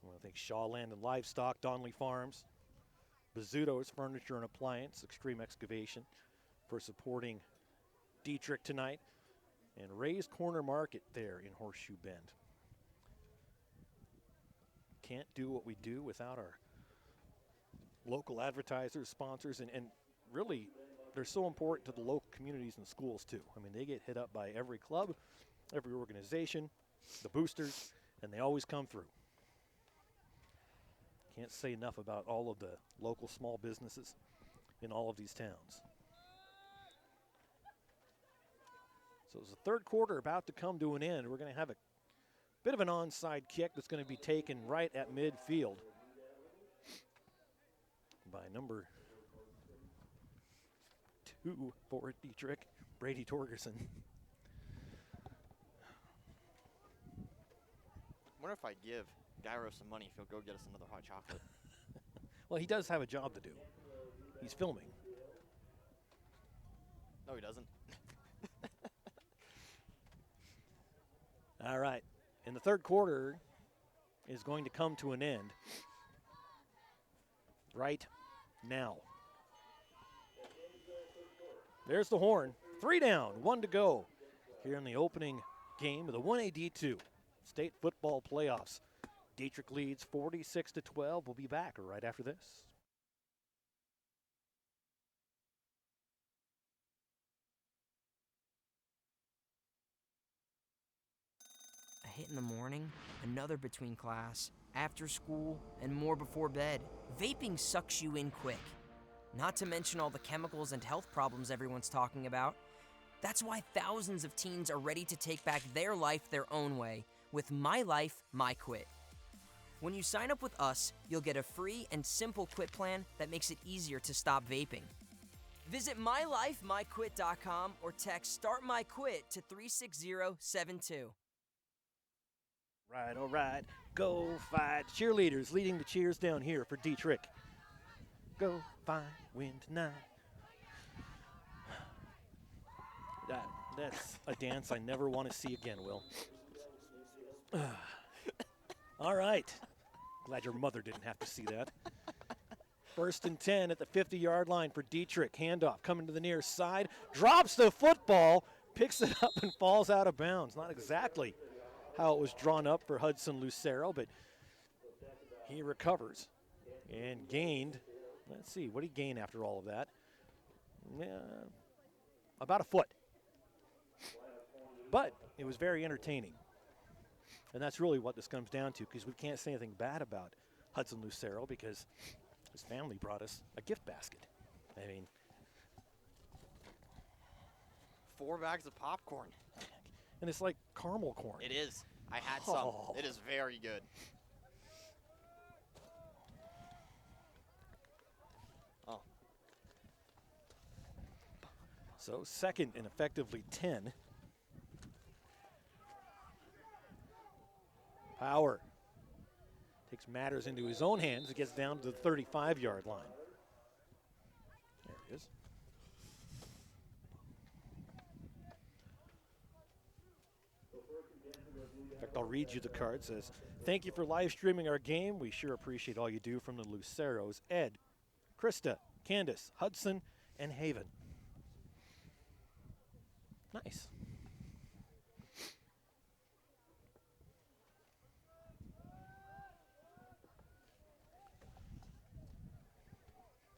I want to thank Shawland and Livestock, Donley Farms, Bizzuto's Furniture and Appliance, Extreme Excavation for supporting Dietrich tonight, and Ray's Corner Market there in Horseshoe Bend. Can't do what we do without our local advertisers, sponsors, and really they're so important to the local communities and schools too. I mean, they get hit up by every club, every organization, the boosters, and they always come through. Can't say enough about all of the local small businesses in all of these towns. So it's the third quarter about to come to an end. We're going to have a bit of an onside kick that's going to be taken right at midfield by number 2 for Dietrich, Brady Torgerson. I wonder if I give Gyro some money if he'll go get us another hot chocolate. Well, he does have a job to do. He's filming. No, he doesn't. All right. And the third quarter is going to come to an end right now. There's the horn. 3 down, 1 to go here in the opening game of the 1A D2 state football playoffs. Dietrich leads 46-12. We'll be back right after this. A hit in the morning, another between class, after school, and more before bed. Vaping sucks you in quick. Not to mention all the chemicals and health problems everyone's talking about. That's why thousands of teens are ready to take back their life their own way with My Life, My Quit. When you sign up with us, you'll get a free and simple quit plan that makes it easier to stop vaping. Visit mylifemyquit.com or text StartMyQuit to 36072. Right, all right. Go fight. Cheerleaders leading the cheers down here for Dietrich. Go fight, win tonight. That's a dance I never want to see again, Will. All right. Glad your mother didn't have to see that. 1st and 10 at the 50-yard line for Dietrich. Handoff coming to the near side. Drops the football. Picks it up and falls out of bounds. Not exactly how it was drawn up for Hudson Lucero, but he recovers and gained. Let's see, what did he gain after all of that? About a foot. But it was very entertaining. And that's really what this comes down to, because we can't say anything bad about Hudson Lucero because his family brought us a gift basket. I mean, 4 bags of popcorn. And it's like caramel corn. It is. I had some. It is very good. Oh. So 2nd and effectively 10. Power takes matters into his own hands. It gets down to the 35-yard line. There it is. In fact, I'll read you the card. It says, "Thank you for live streaming our game. We sure appreciate all you do from the Luceros. Ed, Krista, Candace, Hudson, and Haven." Nice.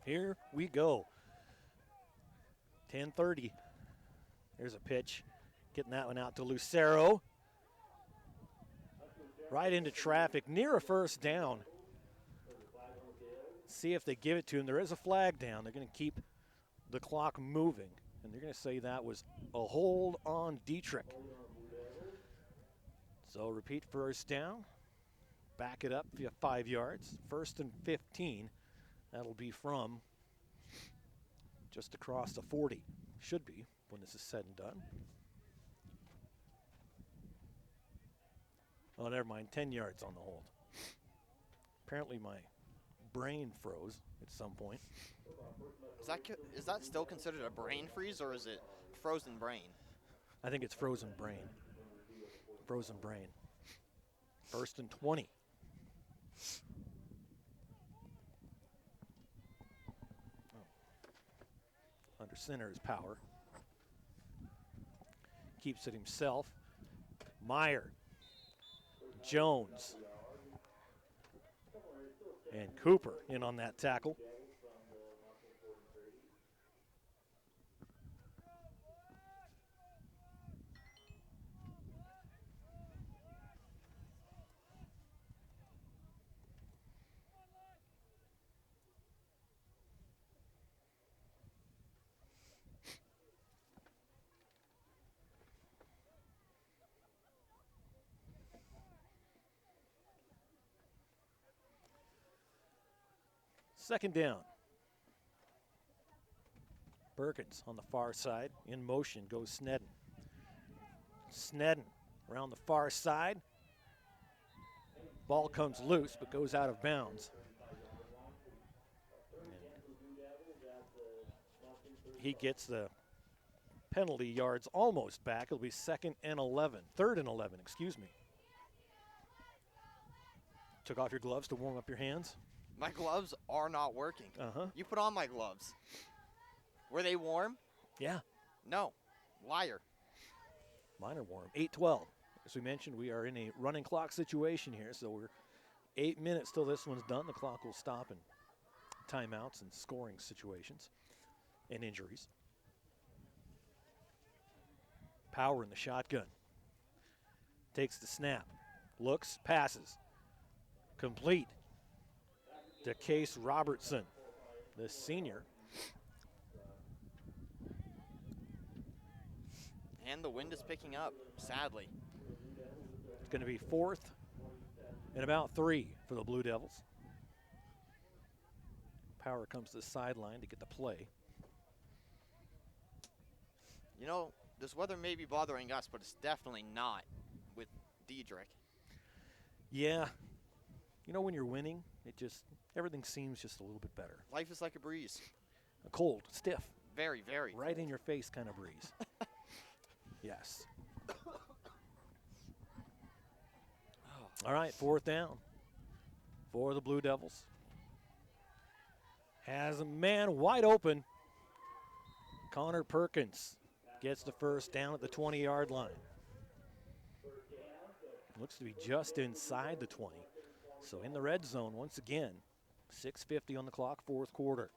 Here we go. 10:30. There's a pitch. Getting that one out to Lucero. Right into traffic, near a first down. See if they give it to him. There is a flag down. They're going to keep the clock moving. And they're going to say that was a hold on Dietrich. So repeat first down. Back it up via 5 yards. 1st and 15. That'll be from just across the 40. Should be when this is said and done. Oh, never mind. 10 yards on the hold. Apparently my brain froze at some point. Is that still considered a brain freeze, or is it frozen brain? I think it's frozen brain. Frozen brain. 1st and 20. Under center is Power. Keeps it himself. Meyer. Jones. And Cooper in on that tackle. Second down. Perkins on the far side. In motion goes Snedden. Snedden around the far side. Ball comes loose but goes out of bounds. And he gets the penalty yards almost back. It'll be 3rd and 11, excuse me. Took off your gloves to warm up your hands? My gloves are not working. Uh-huh. You put on my gloves. Were they warm? Yeah. No. Liar. Mine are warm. 8:12. As we mentioned, we are in a running clock situation here, so we're 8 minutes till this one's done. The clock will stop in timeouts and scoring situations and injuries. Power in the shotgun. Takes the snap. Looks, passes. Complete. To Case Robertson, the senior. And the wind is picking up, sadly. It's going to be 4th And about 3 for the Blue Devils. Power comes to the sideline to get the play. You know, this weather may be bothering us, but it's definitely not with Dietrich. Yeah. You know, when you're winning, everything seems just a little bit better. Life is like a breeze. A cold, stiff. Very, very right cold. in your face kind of breeze. Yes. All right, 4th down for the Blue Devils. Has a man wide open. Connor Perkins gets the first down at the 20-yard line. Looks to be just inside the 20. So in the red zone once again. 6:50 on the clock, 4th quarter.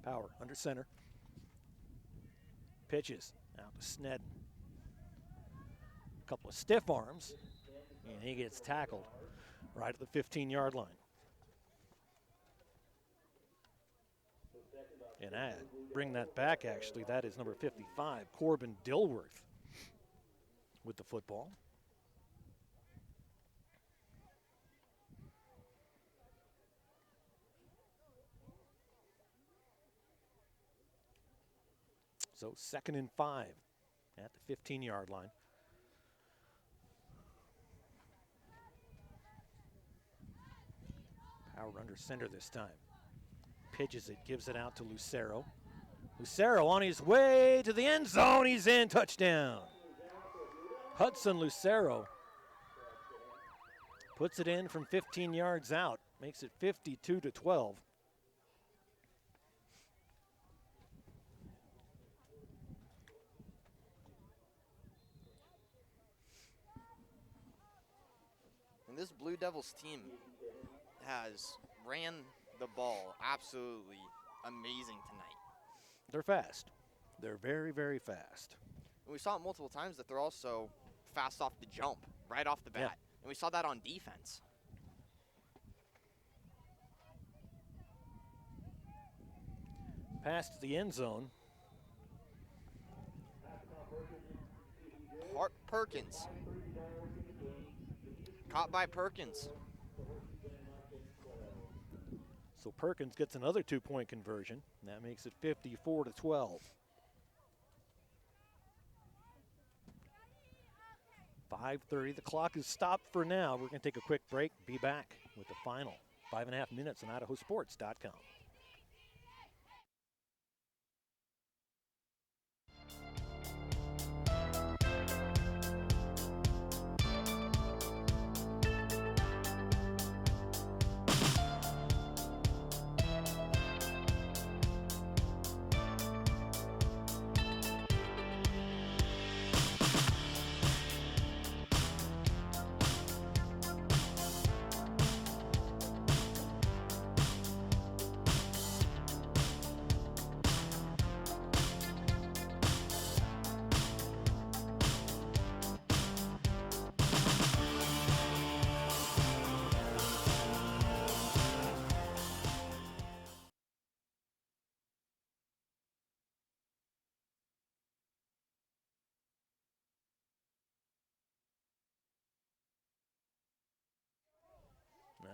Power under center. Pitches out to Snedden. A couple of stiff arms, and he gets tackled right at the 15-yard line. And I bring that back, actually. That is number 55, Corbin Dilworth, with the football. So 2nd and 5 at the 15-yard line. Power under center this time. Pitches it, gives it out to Lucero. Lucero on his way to the end zone. He's in, touchdown. Hudson Lucero puts it in from 15 yards out. Makes it 52-12. And this Blue Devils team has ran the ball absolutely amazing tonight. They're fast. They're very, very fast. And we saw it multiple times that they're also fast off the jump, right off the bat. Yeah. And we saw that on defense. Past the end zone. Perkins. Caught by Perkins. So Perkins gets another 2-point conversion. And that makes it 54-12. 5:30. The clock is stopped for now. We're going to take a quick break. Be back with the final 5.5 minutes on IdahoSports.com.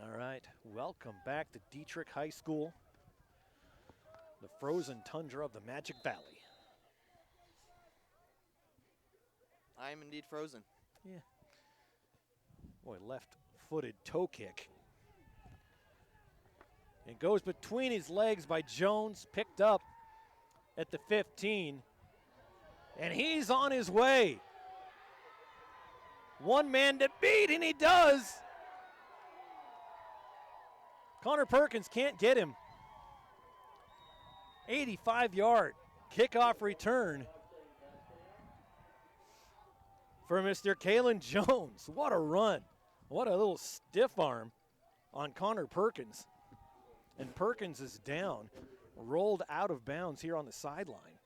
All right, welcome back to Dietrich High School, the frozen tundra of the Magic Valley. I am indeed frozen. Yeah. Boy, left-footed toe kick. It goes between his legs by Jones, picked up at the 15, and he's on his way. One man to beat, and he does. Connor Perkins can't get him. 85-yard kickoff return for Mr. Kalen Jones. What a run. What a little stiff arm on Connor Perkins. And Perkins is down, rolled out of bounds here on the sideline.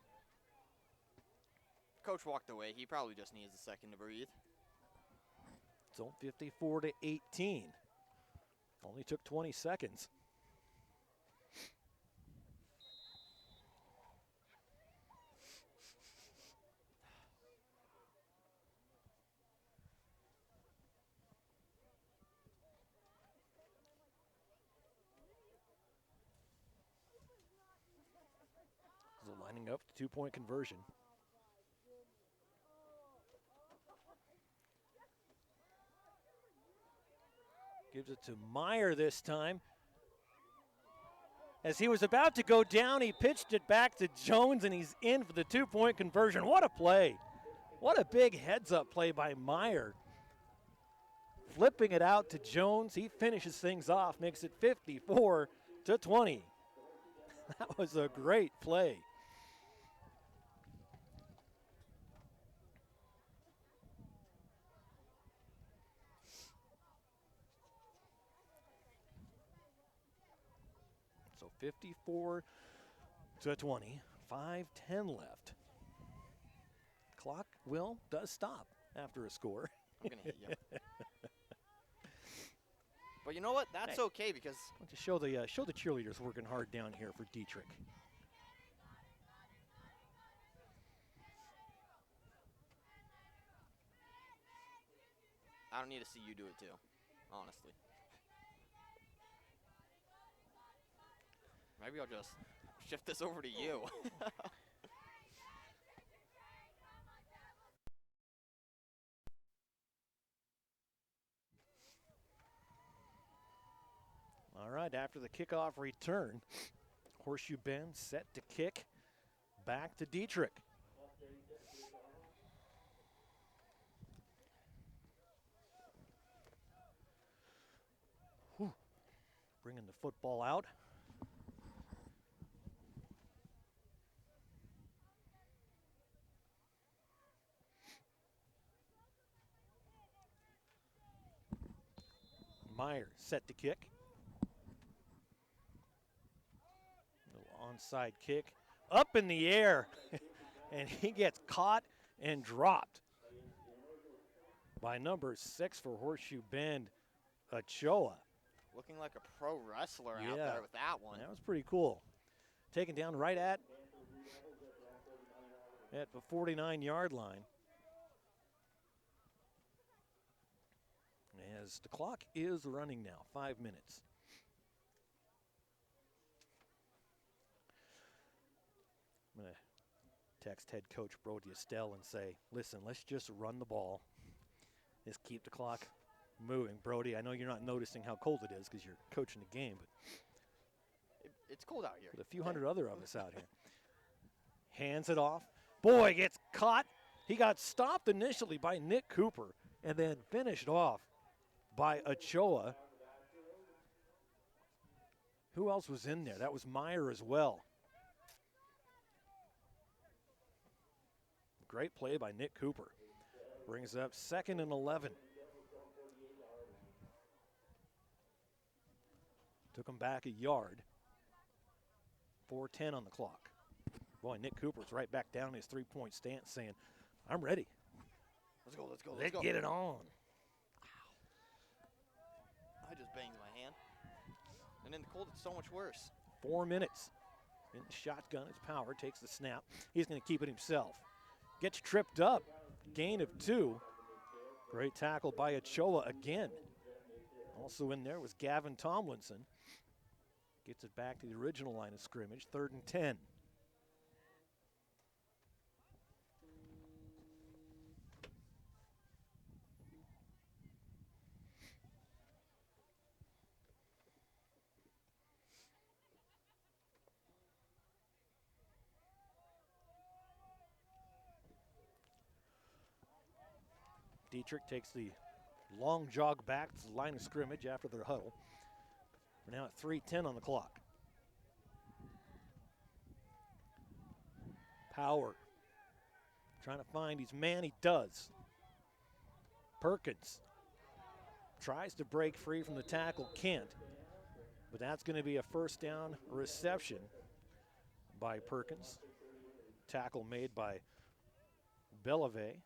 Coach walked away. He probably just needs a second to breathe. So 54-18. Only took 20 seconds. So lining up the two-point conversion. Gives it to Meyer this time. As he was about to go down, he pitched it back to Jones, and he's in for the two-point conversion. What a play. What a big heads-up play by Meyer. Flipping it out to Jones. He finishes things off, makes it 54-20. That was a great play. So 54-20, 5:10 left. Clock does stop after a score. I'm going to hit you. But you know what? That's okay because... Why don't you show the cheerleaders working hard down here for Dietrich. I don't need to see you do it too, honestly. Maybe I'll just shift this over to you. All right, after the kickoff return, Horseshoe Bend set to kick back to Dietrich. Whew. Bringing the football out. Meyer set to kick. Onside kick up in the air, and he gets caught and dropped by number 6 for Horseshoe Bend, Ochoa. Looking like a pro wrestler out there with that one. That was pretty cool. Taken down right at the 49-yard line. As the clock is running now, 5 minutes. I'm going to text head coach Brody Estelle and say, listen, let's just run the ball. Just keep the clock moving. Brody, I know you're not noticing how cold it is because you're coaching the game, but it's cold out here. With a few hundred other of us out here. Hands it off. Boy, gets caught. He got stopped initially by Nick Cooper and then finished off by Ochoa. Who else was in there? That was Meyer as well. Great play by Nick Cooper. Brings up 2nd and 11. Took him back a yard. 4:10 on the clock. Boy, Nick Cooper's right back down in his three-point stance saying, I'm ready. Let's go, let's go, let's go. Get it on. I just banged my hand. And in the cold, it's so much worse. 4 minutes. In the shotgun, it's Power, takes the snap. He's going to keep it himself. Gets tripped up. Gain of 2. Great tackle by Ochoa again. Also in there was Gavin Tomlinson. Gets it back to the original line of scrimmage, 3rd and 10. Dietrich takes the long jog back to the line of scrimmage after their huddle. We're now at 3:10 on the clock. Power trying to find his man. He does. Perkins tries to break free from the tackle. Can't. But that's going to be a first down reception by Perkins. Tackle made by Belave.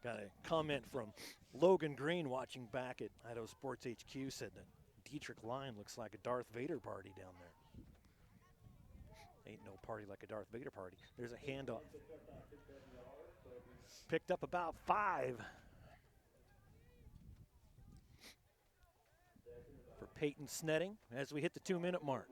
Got a comment from Logan Green watching back at Idaho Sports HQ, said that Dietrich line looks like a Darth Vader party down there. Ain't no party like a Darth Vader party. There's a handoff. Picked up about 5 for Peyton Snetting as we hit the 2-minute mark.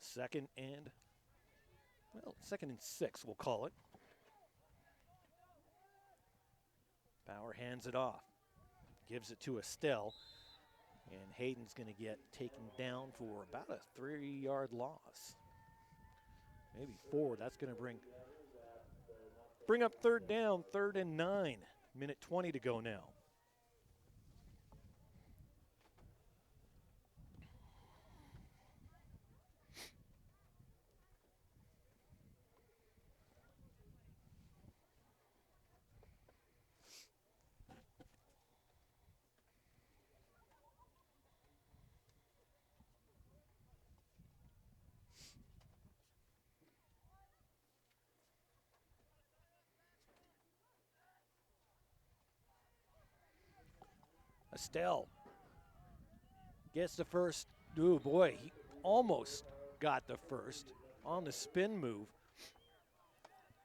Second and 6, we'll call it. Bauer hands it off, gives it to Estelle, and Hayden's going to get taken down for about a 3-yard loss. Maybe 4. That's going to bring up third down, 3rd and 9. Minute 20 to go now. Estelle gets the first. Oh boy, he almost got the first on the spin move.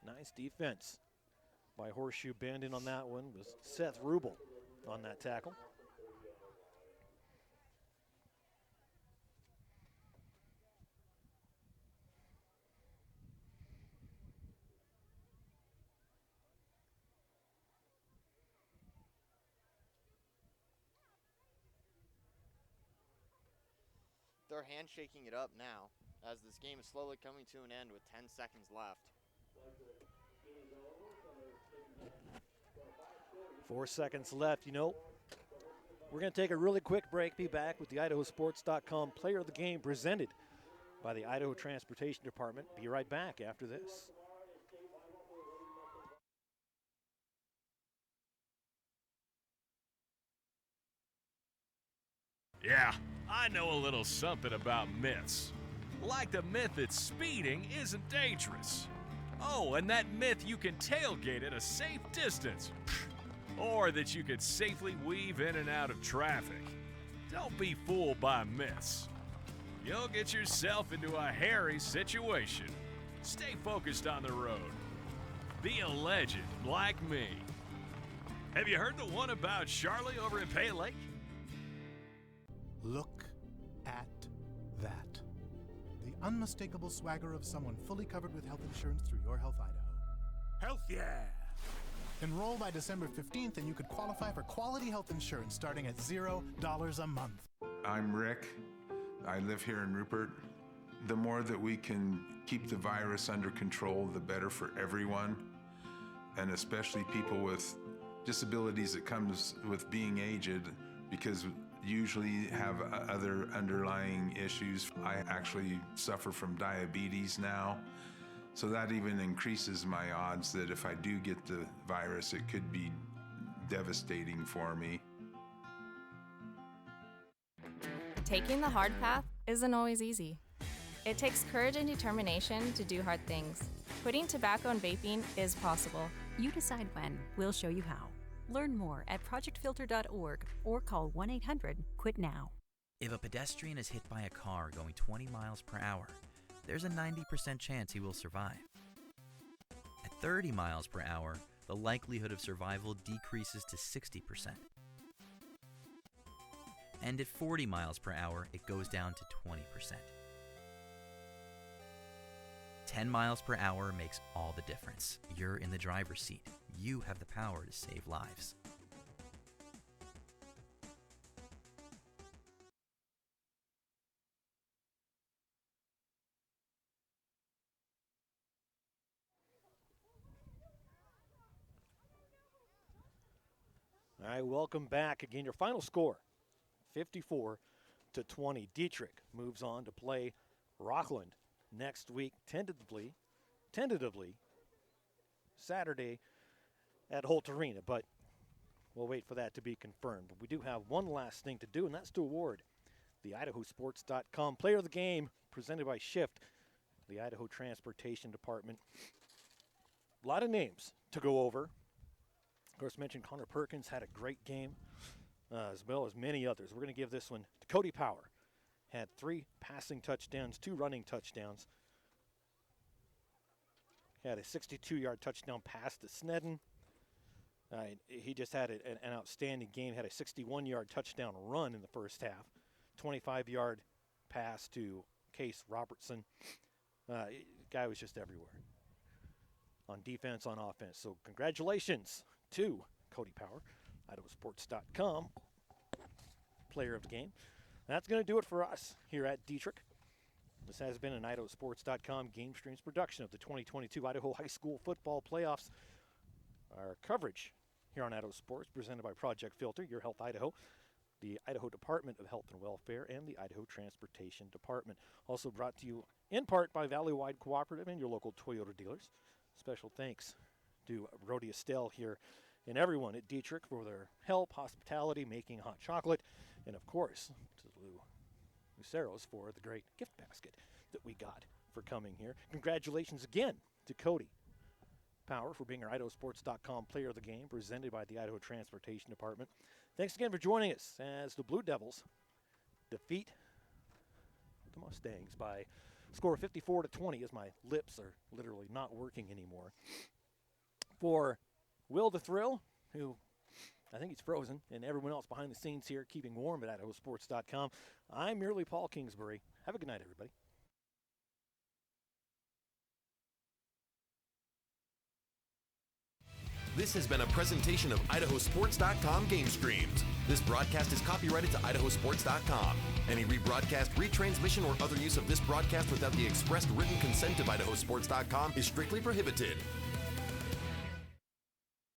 Nice defense by Horseshoe Bend. In on that one was Seth Rubel on that tackle. They're handshaking it up now as this game is slowly coming to an end with 10 seconds left. 4 seconds left. You know, we're going to take a really quick break. Be back with the IdahoSports.com Player of the Game presented by the Idaho Transportation Department. Be right back after this. Yeah, I know a little something about myths. Like the myth that speeding isn't dangerous. Oh, and that myth you can tailgate at a safe distance. Or that you could safely weave in and out of traffic. Don't be fooled by myths. You'll get yourself into a hairy situation. Stay focused on the road. Be a legend like me. Have you heard the one about Charlie over in Pay Lake? Look at that. The unmistakable swagger of someone fully covered with health insurance through Your Health Idaho. Health yeah! Enroll by December 15th and you could qualify for quality health insurance starting at $0 a month. I'm Rick. I live here in Rupert. The more that we can keep the virus under control, the better for everyone, and especially people with disabilities that comes with being aged, because usually have other underlying issues. I actually suffer from diabetes now, so that even increases my odds that if I do get the virus, it could be devastating for me. Taking the hard path isn't always easy. It takes courage and determination to do hard things. Quitting tobacco and vaping is possible. You decide when. We'll show you how. Learn more at projectfilter.org or call 1-800-QUIT-NOW. If a pedestrian is hit by a car going 20 miles per hour, there's a 90% chance he will survive. At 30 miles per hour, the likelihood of survival decreases to 60%. And at 40 miles per hour, it goes down to 20%. 10 miles per hour makes all the difference. You're in the driver's seat. You have the power to save lives. All right, welcome back. Again, your final score, 54-20. Dietrich moves on to play Rockland next week, tentatively Saturday at Holt Arena, but we'll wait for that to be confirmed. But we do have one last thing to do, and that's to award the IdahoSports.com Player of the Game, presented by Shift, the Idaho Transportation Department. A lot of names to go over. Of course, mentioned Connor Perkins had a great game, as well as many others. We're going to give this one to Cody Power. Had 3 passing touchdowns, 2 running touchdowns. Had a 62-yard touchdown pass to Snedden. He just had an outstanding game. Had a 61-yard touchdown run in the first half. 25-yard pass to Case Robertson. Guy was just everywhere on defense, on offense. So congratulations to Cody Power, IdahoSports.com Player of the Game. That's going to do it for us here at Dietrich. This has been an IdahoSports.com GameStreams production of the 2022 Idaho High School Football Playoffs. Our coverage here on Idaho Sports presented by Project Filter, Your Health Idaho, the Idaho Department of Health and Welfare, and the Idaho Transportation Department. Also brought to you in part by Valleywide Cooperative and your local Toyota dealers. Special thanks to Brody Estelle here and everyone at Dietrich for their help, hospitality, making hot chocolate, and of course to Lou Luceros for the great gift basket that we got for coming here. Congratulations again to Cody Power for being our IdahoSports.com Player of the Game, presented by the Idaho Transportation Department. Thanks again for joining us as the Blue Devils defeat the Mustangs by a score of 54-20, as my lips are literally not working anymore. For Will the Thrill, who I think he's frozen, and everyone else behind the scenes here keeping warm at IdahoSports.com, I'm merely Paul Kingsbury. Have a good night, everybody. This has been a presentation of IdahoSports.com GameStreams. This broadcast is copyrighted to IdahoSports.com. Any rebroadcast, retransmission, or other use of this broadcast without the expressed written consent of IdahoSports.com is strictly prohibited.